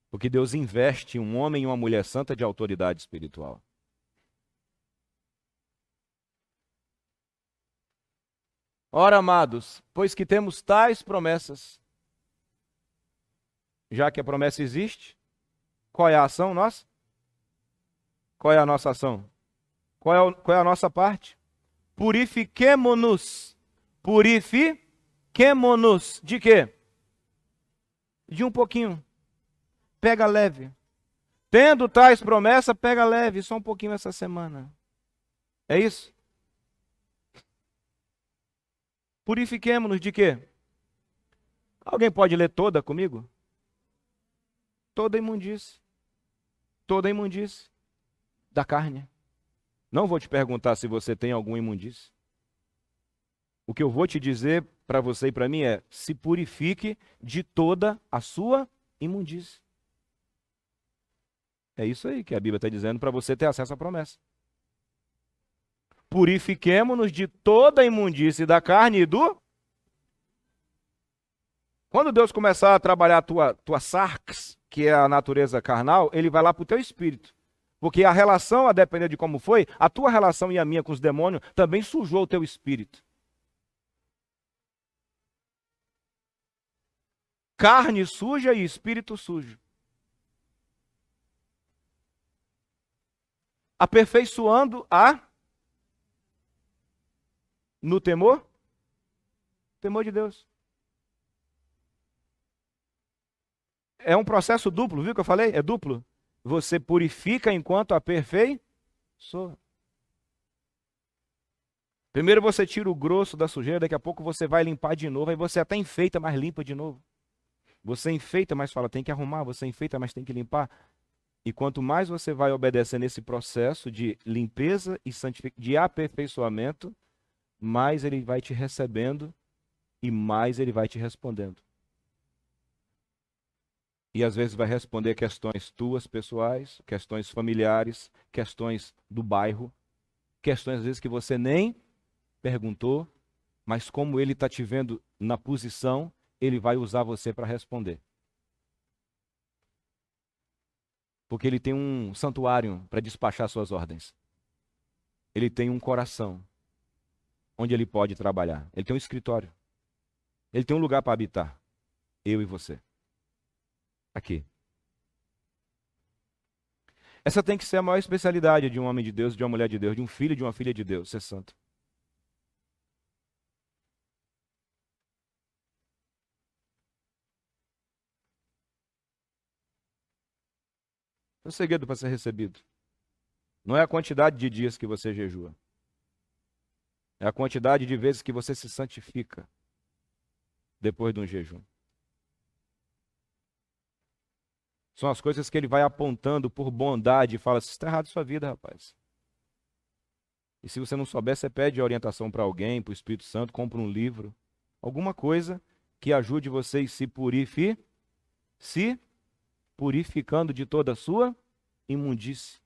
[SPEAKER 1] Porque Deus investe um homem e uma mulher santa de autoridade espiritual. Ora, amados, pois que temos tais promessas, já que a promessa existe, qual é a ação nossa? Qual é a nossa ação? Qual é a nossa parte? Purifiquemo-nos. Purifiquemo-nos. De quê? De um pouquinho. Pega leve. Tendo tais promessas, pega leve. Só um pouquinho essa semana. É isso? Purifiquemo-nos de quê? Alguém pode ler toda comigo? Toda imundície. Toda imundície da carne. Não vou te perguntar se você tem alguma imundície. O que eu vou te dizer para você e para mim é: se purifique de toda a sua imundície. É isso aí que a Bíblia está dizendo para você ter acesso à promessa. Purifiquemo-nos de toda a imundície da carne e do... Quando Deus começar a trabalhar a tua sarx, que é a natureza carnal, ele vai lá para o teu espírito. Porque a relação, a depender de como foi, a tua relação e a minha com os demônios também sujou o teu espírito. Carne suja e espírito sujo. Aperfeiçoando no temor? Temor de Deus. É um processo duplo, viu que eu falei? É duplo. Você purifica enquanto aperfeiçoa. Primeiro você tira o grosso da sujeira, daqui a pouco você vai limpar de novo, aí você até enfeita, mas limpa de novo. Você enfeita, mas fala, tem que arrumar, você enfeita, mas tem que limpar. E quanto mais você vai obedecer nesse processo de limpeza e de aperfeiçoamento, mais ele vai te recebendo e mais ele vai te respondendo. E às vezes vai responder questões tuas pessoais, questões familiares, questões do bairro, questões às vezes que você nem perguntou, mas como ele está te vendo na posição, ele vai usar você para responder. Porque ele tem um santuário para despachar suas ordens. ele tem um coração onde ele pode trabalhar. Ele tem um escritório. Ele tem um lugar para habitar. Eu e você. Aqui. Essa tem que ser a maior especialidade de um homem de Deus, de uma mulher de Deus, de um filho e de uma filha de Deus, ser santo. É o segredo para ser recebido. Não é a quantidade de dias que você jejua. É a quantidade de vezes que você se santifica depois de um jejum. São as coisas que ele vai apontando por bondade e fala: "Isso está errado na sua vida, rapaz." E se você não souber, você pede orientação para alguém, para o Espírito Santo, compra um livro, alguma coisa que ajude você a se purificando de toda a sua imundície.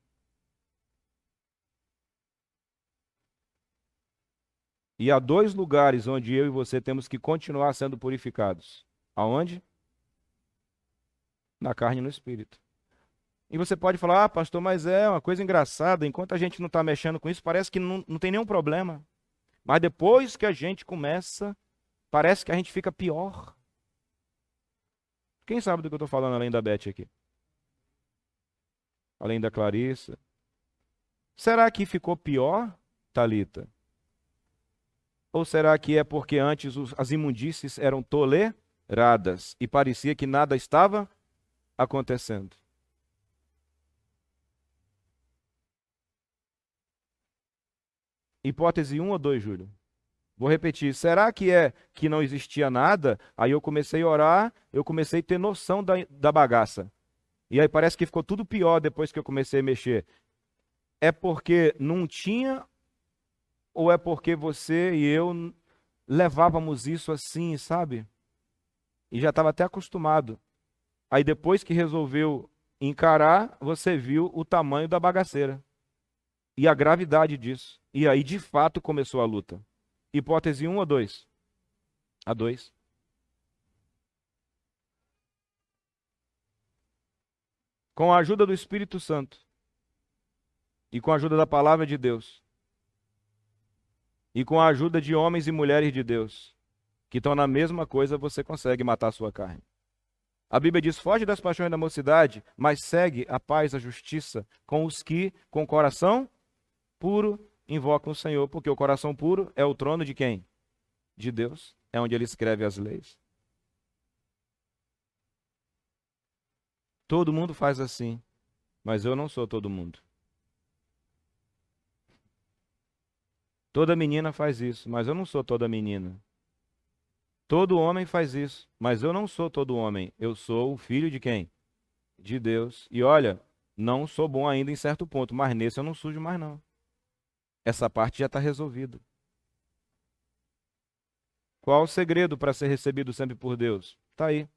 [SPEAKER 1] E há dois lugares onde eu e você temos que continuar sendo purificados. Aonde? Na carne e no espírito. E você pode falar: "Ah, pastor, mas é uma coisa engraçada, enquanto a gente não está mexendo com isso, parece que não tem nenhum problema. Mas depois que a gente começa, parece que a gente fica pior." Quem sabe do que eu estou falando além da Beth aqui? Além da Clarissa? Será que ficou pior, Thalita? Ou será que é porque antes as imundícies eram toleradas e parecia que nada estava acontecendo? Hipótese 1 ou 2, Júlio? Vou repetir. Será que é que não existia nada? Aí eu comecei a orar, eu comecei a ter noção da bagaça. E aí parece que ficou tudo pior depois que eu comecei a mexer. É porque não tinha, ou é porque você e eu levávamos isso assim, sabe? E já estava até acostumado. Aí depois que resolveu encarar, você viu o tamanho da bagaceira e a gravidade disso. E aí de fato começou a luta. Hipótese 1 ou 2? A 2. Com a ajuda do Espírito Santo e com a ajuda da palavra de Deus e com a ajuda de homens e mulheres de Deus que estão na mesma coisa, você consegue matar a sua carne. A Bíblia diz: "Foge das paixões da mocidade, mas segue a paz, a justiça com os que, com o coração puro, invocam o Senhor." Porque o coração puro é o trono de quem? De Deus. É onde ele escreve as leis. Todo mundo faz assim, mas eu não sou todo mundo. Toda menina faz isso, mas eu não sou toda menina. Todo homem faz isso, mas eu não sou todo homem. Eu sou o filho de quem? De Deus. E olha, não sou bom ainda em certo ponto, mas nesse eu não sujo mais não. Essa parte já está resolvida. Qual o segredo para ser recebido sempre por Deus? Está aí.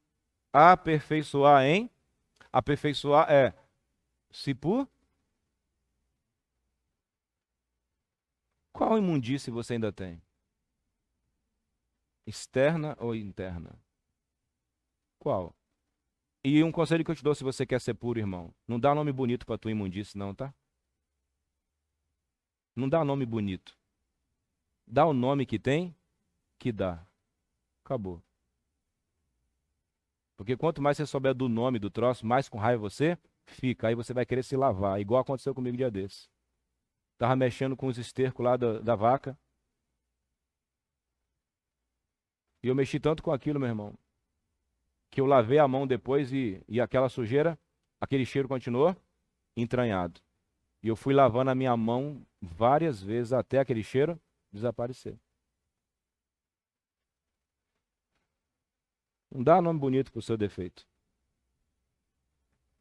[SPEAKER 1] Aperfeiçoar em? Aperfeiçoar é se por? Qual imundície você ainda tem? Externa ou interna? Qual? E um conselho que eu te dou se você quer ser puro, irmão: não dá nome bonito para tua imundície não, tá? Não dá nome bonito. Dá o nome que tem que dá. Acabou. Porque quanto mais você souber do nome do troço, mais com raiva você fica. Aí você vai querer se lavar, igual aconteceu comigo um dia desse. Tava mexendo com os estercos lá da vaca. E eu mexi tanto com aquilo, meu irmão, que eu lavei a mão depois e aquela sujeira, aquele cheiro continuou entranhado. E eu fui lavando a minha mão várias vezes até aquele cheiro desaparecer. Não dá nome bonito pro seu defeito.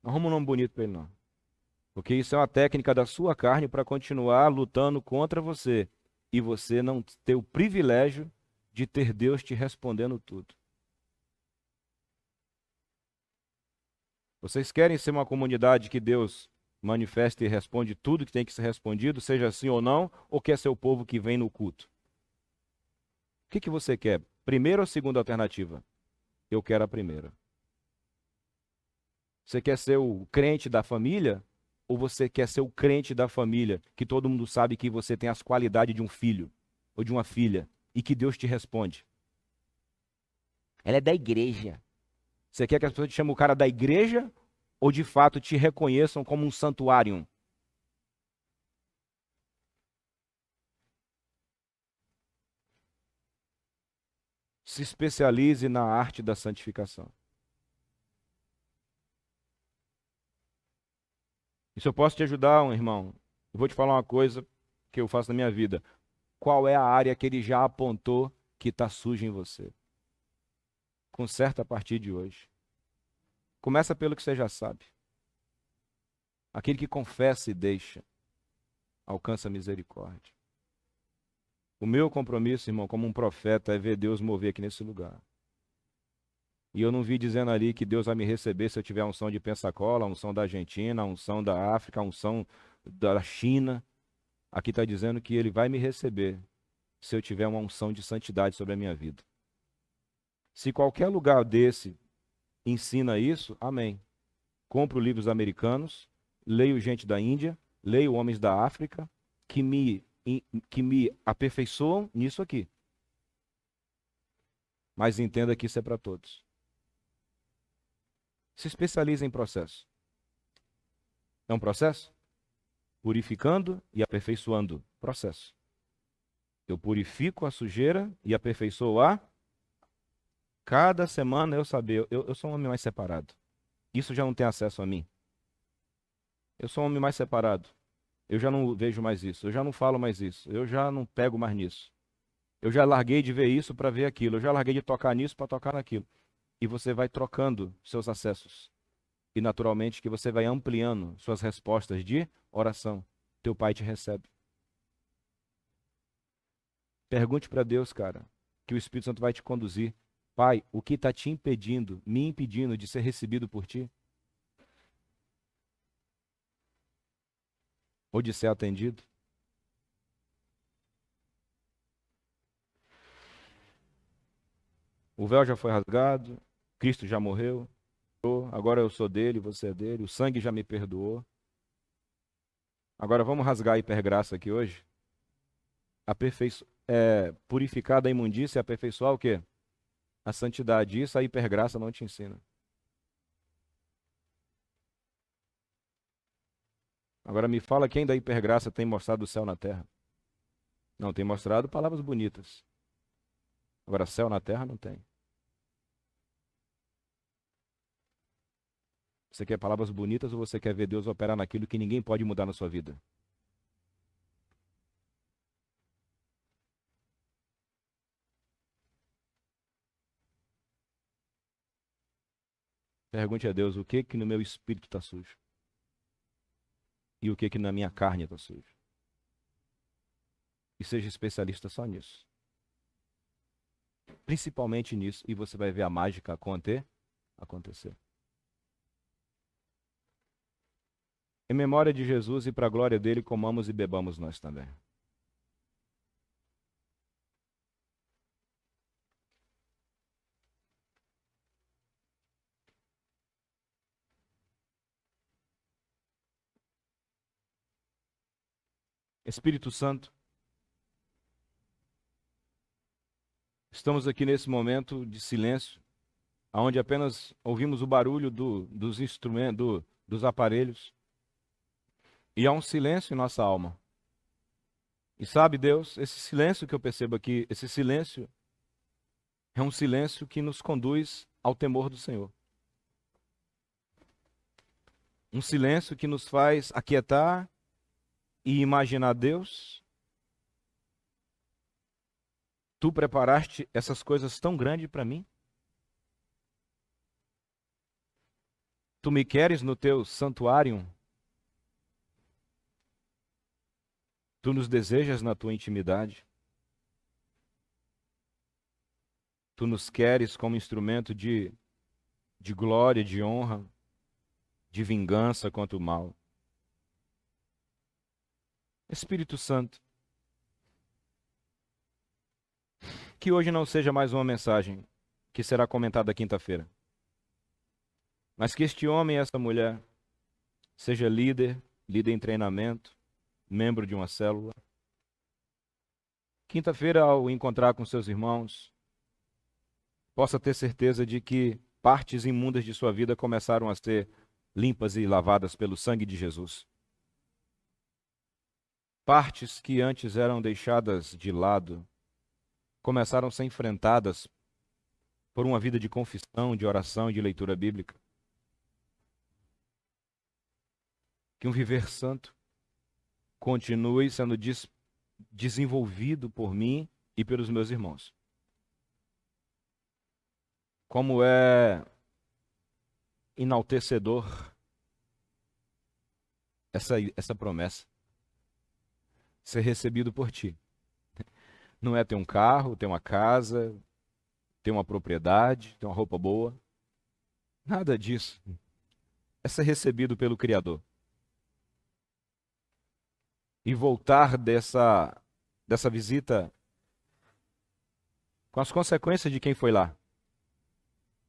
[SPEAKER 1] Não arruma um nome bonito para ele, não. Porque isso é uma técnica da sua carne para continuar lutando contra você. E você não ter o privilégio de ter Deus te respondendo tudo. Vocês querem ser uma comunidade que Deus manifesta e responde tudo que tem que ser respondido, seja assim ou não, ou quer ser o povo que vem no culto? O que você quer? Primeira ou segunda alternativa? Eu quero a primeira. Você quer ser o crente da família? Ou você quer ser o crente da família, que todo mundo sabe que você tem as qualidades de um filho ou de uma filha e que Deus te responde? Ela é da igreja. Você quer que as pessoas te chamem o cara da igreja ou de fato te reconheçam como um santuário? Se especialize na arte da santificação. E se eu posso te ajudar, um irmão, eu vou te falar uma coisa que eu faço na minha vida. Qual é a área que ele já apontou que está suja em você? Conserta a partir de hoje. Começa pelo que você já sabe. Aquele que confessa e deixa, alcança misericórdia. O meu compromisso, irmão, como um profeta, é ver Deus mover aqui nesse lugar. E eu não vi dizendo ali que Deus vai me receber se eu tiver a unção de Pensacola, a unção da Argentina, a unção da África, a unção da China. Aqui está dizendo que Ele vai me receber se eu tiver uma unção de santidade sobre a minha vida. Se qualquer lugar desse ensina isso, amém. Compro livros americanos, leio gente da Índia, leio homens da África, que me aperfeiçoam nisso aqui. Mas entenda que isso é para todos. Se especializa em processo. É um processo? Purificando e aperfeiçoando. Processo. Eu purifico a sujeira e aperfeiçoo a... Cada semana eu saber, eu sou um homem mais separado. Isso já não tem acesso a mim. Eu sou um homem mais separado. Eu já não vejo mais isso. Eu já não falo mais isso. Eu já não pego mais nisso. Eu já larguei de ver isso para ver aquilo. Eu já larguei de tocar nisso para tocar naquilo. E você vai trocando seus acessos. E naturalmente que você vai ampliando suas respostas de oração. Teu pai te recebe. Pergunte para Deus, cara, que o Espírito Santo vai te conduzir. Pai, o que está te impedindo, me impedindo de ser recebido por ti? Ou de ser atendido? O véu já foi rasgado, Cristo já morreu, agora eu sou dele, você é dele, o sangue já me perdoou. Agora vamos rasgar a hipergraça aqui hoje? Purificar da imundícia e aperfeiçoar o quê? A santidade. Isso a hipergraça não te ensina. Agora me fala quem da hipergraça tem mostrado o céu na terra. Não, tem mostrado palavras bonitas. Agora céu na terra não tem. Você quer palavras bonitas ou você quer ver Deus operar naquilo que ninguém pode mudar na sua vida? Pergunte a Deus o que que no meu espírito está sujo e o que que na minha carne está sujo. E seja especialista só nisso. Principalmente nisso, e você vai ver a mágica acontecer. Em memória de Jesus e para a glória dele, comamos e bebamos nós também. Espírito Santo, estamos aqui nesse momento de silêncio, onde apenas ouvimos o barulho dos instrumentos, dos aparelhos, e há um silêncio em nossa alma. E sabe, Deus, esse silêncio que eu percebo aqui, esse silêncio é um silêncio que nos conduz ao temor do Senhor. Um silêncio que nos faz aquietar e imaginar, Deus, tu preparaste essas coisas tão grandes para mim? Tu me queres no teu santuário? Tu nos desejas na tua intimidade? Tu nos queres como instrumento de glória, de honra, de vingança contra o mal. Espírito Santo, que hoje não seja mais uma mensagem que será comentada quinta-feira, mas que este homem e essa mulher seja líder líder em treinamento, membro de uma célula. Quinta-feira, ao encontrar com seus irmãos, possa ter certeza de que partes imundas de sua vida começaram a ser limpas e lavadas pelo sangue de Jesus. Partes que antes eram deixadas de lado começaram a ser enfrentadas por uma vida de confissão, de oração e de leitura bíblica. Que um viver santo continue sendo desenvolvido por mim e pelos meus irmãos. Como é enaltecedor essa promessa. Ser recebido por ti. Não é ter um carro, ter uma casa, ter uma propriedade, ter uma roupa boa. Nada disso. É ser recebido pelo Criador. E voltar dessa visita com as consequências de quem foi lá.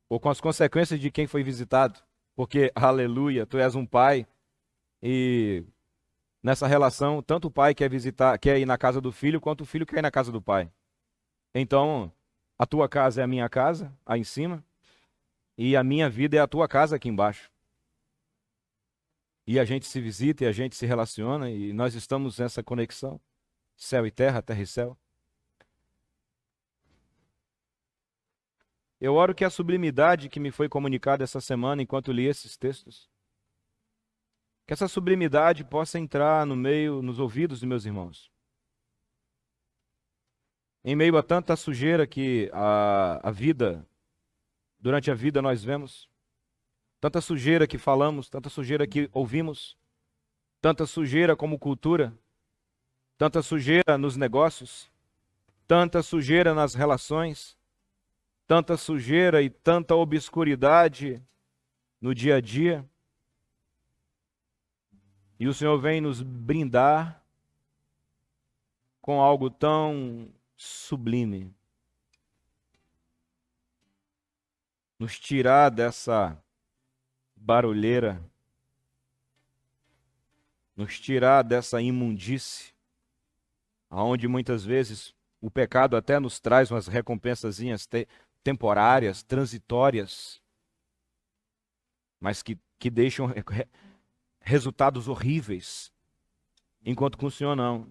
[SPEAKER 1] Ou com as consequências de quem foi visitado. Porque, aleluia, tu és um pai e nessa relação, tanto o pai quer ir na casa do filho, quanto o filho quer ir na casa do pai. Então, a tua casa é a minha casa, aí em cima, e a minha vida é a tua casa aqui embaixo. E a gente se visita e a gente se relaciona e nós estamos nessa conexão, céu e terra e céu. Eu oro que a sublimidade que me foi comunicada essa semana enquanto li esses textos, que essa sublimidade possa entrar nos ouvidos dos meus irmãos. Em meio a tanta sujeira que durante a vida nós vemos, tanta sujeira que falamos, tanta sujeira que ouvimos, tanta sujeira como cultura, tanta sujeira nos negócios, tanta sujeira nas relações, tanta sujeira e tanta obscuridade no dia a dia. E o Senhor vem nos brindar com algo tão sublime. Nos tirar dessa barulheira, nos tirar dessa imundície, aonde muitas vezes o pecado até nos traz umas recompensazinhas temporárias, transitórias, mas que deixam resultados horríveis, enquanto com o Senhor não.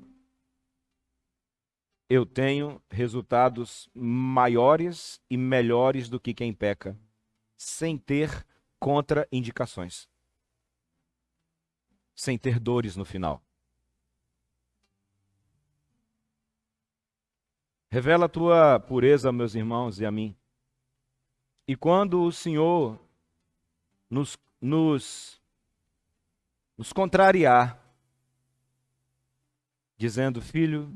[SPEAKER 1] Eu tenho resultados maiores e melhores do que quem peca, sem ter contraindicações, sem ter dores no final. Revela a tua pureza, meus irmãos, e a mim. E quando o Senhor nos contrariar, dizendo: filho,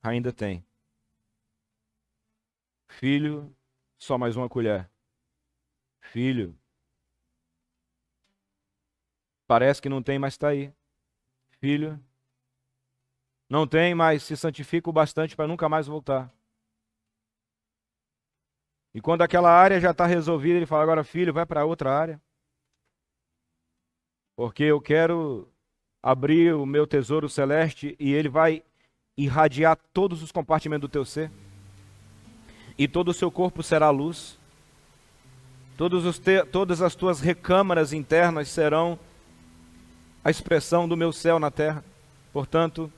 [SPEAKER 1] ainda tem. Filho, só mais uma colher. Filho, parece que não tem, mas está aí. Filho, não tem, mas se santifica o bastante para nunca mais voltar. E quando aquela área já está resolvida, ele fala: agora, filho, vai para outra área. Porque eu quero abrir o meu tesouro celeste e ele vai irradiar todos os compartimentos do teu ser. E todo o seu corpo será luz. Todas as tuas recâmaras internas serão a expressão do meu céu na terra. Portanto,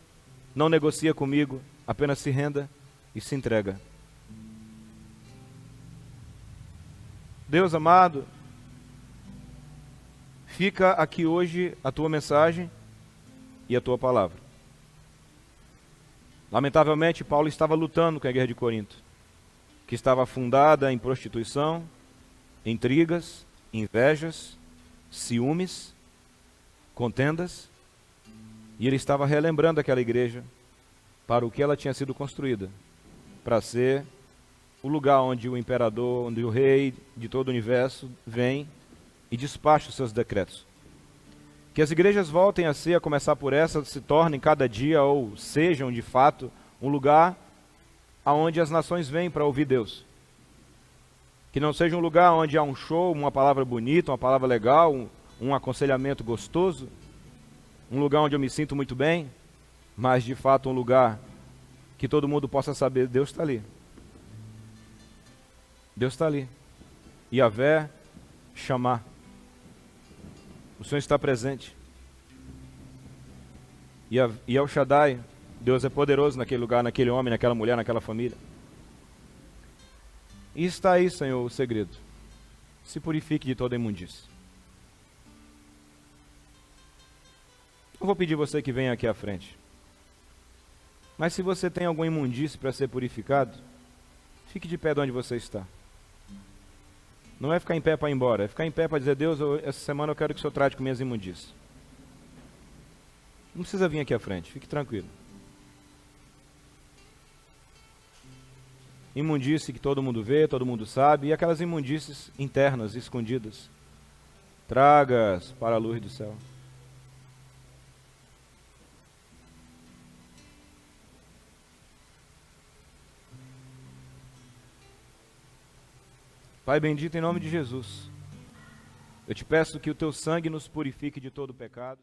[SPEAKER 1] não negocia comigo, apenas se renda e se entrega. Deus amado, fica aqui hoje a tua mensagem e a tua palavra. Lamentavelmente, Paulo estava lutando com a guerra de Corinto, que estava fundada em prostituição, intrigas, invejas, ciúmes, contendas, e ele estava relembrando aquela igreja para o que ela tinha sido construída, para ser o lugar onde o imperador, onde o rei de todo o universo vem e despacha os seus decretos. Que as igrejas voltem a ser, a começar por essa, se tornem cada dia, ou sejam de fato, um lugar aonde as nações vêm para ouvir Deus. Que não seja um lugar onde há um show, uma palavra bonita, uma palavra legal, um aconselhamento gostoso, um lugar onde eu me sinto muito bem, mas de fato um lugar que todo mundo possa saber, Deus está ali. Deus está ali. Yahvé chamar. O Senhor está presente. E El Shaddai, Deus é poderoso naquele lugar, naquele homem, naquela mulher, naquela família. E está aí, Senhor, o segredo. Se purifique de toda imundície. Eu vou pedir você que venha aqui à frente. Mas se você tem algum imundície para ser purificado, fique de pé de onde você está. Não é ficar em pé para ir embora, é ficar em pé para dizer, Deus, essa semana eu quero que o Senhor trate com minhas imundícies. Não precisa vir aqui à frente, fique tranquilo. Imundície que todo mundo vê, todo mundo sabe, e aquelas imundícies internas, escondidas. Traga-as para a luz do céu. Pai bendito, em nome de Jesus, eu te peço que o teu sangue nos purifique de todo pecado.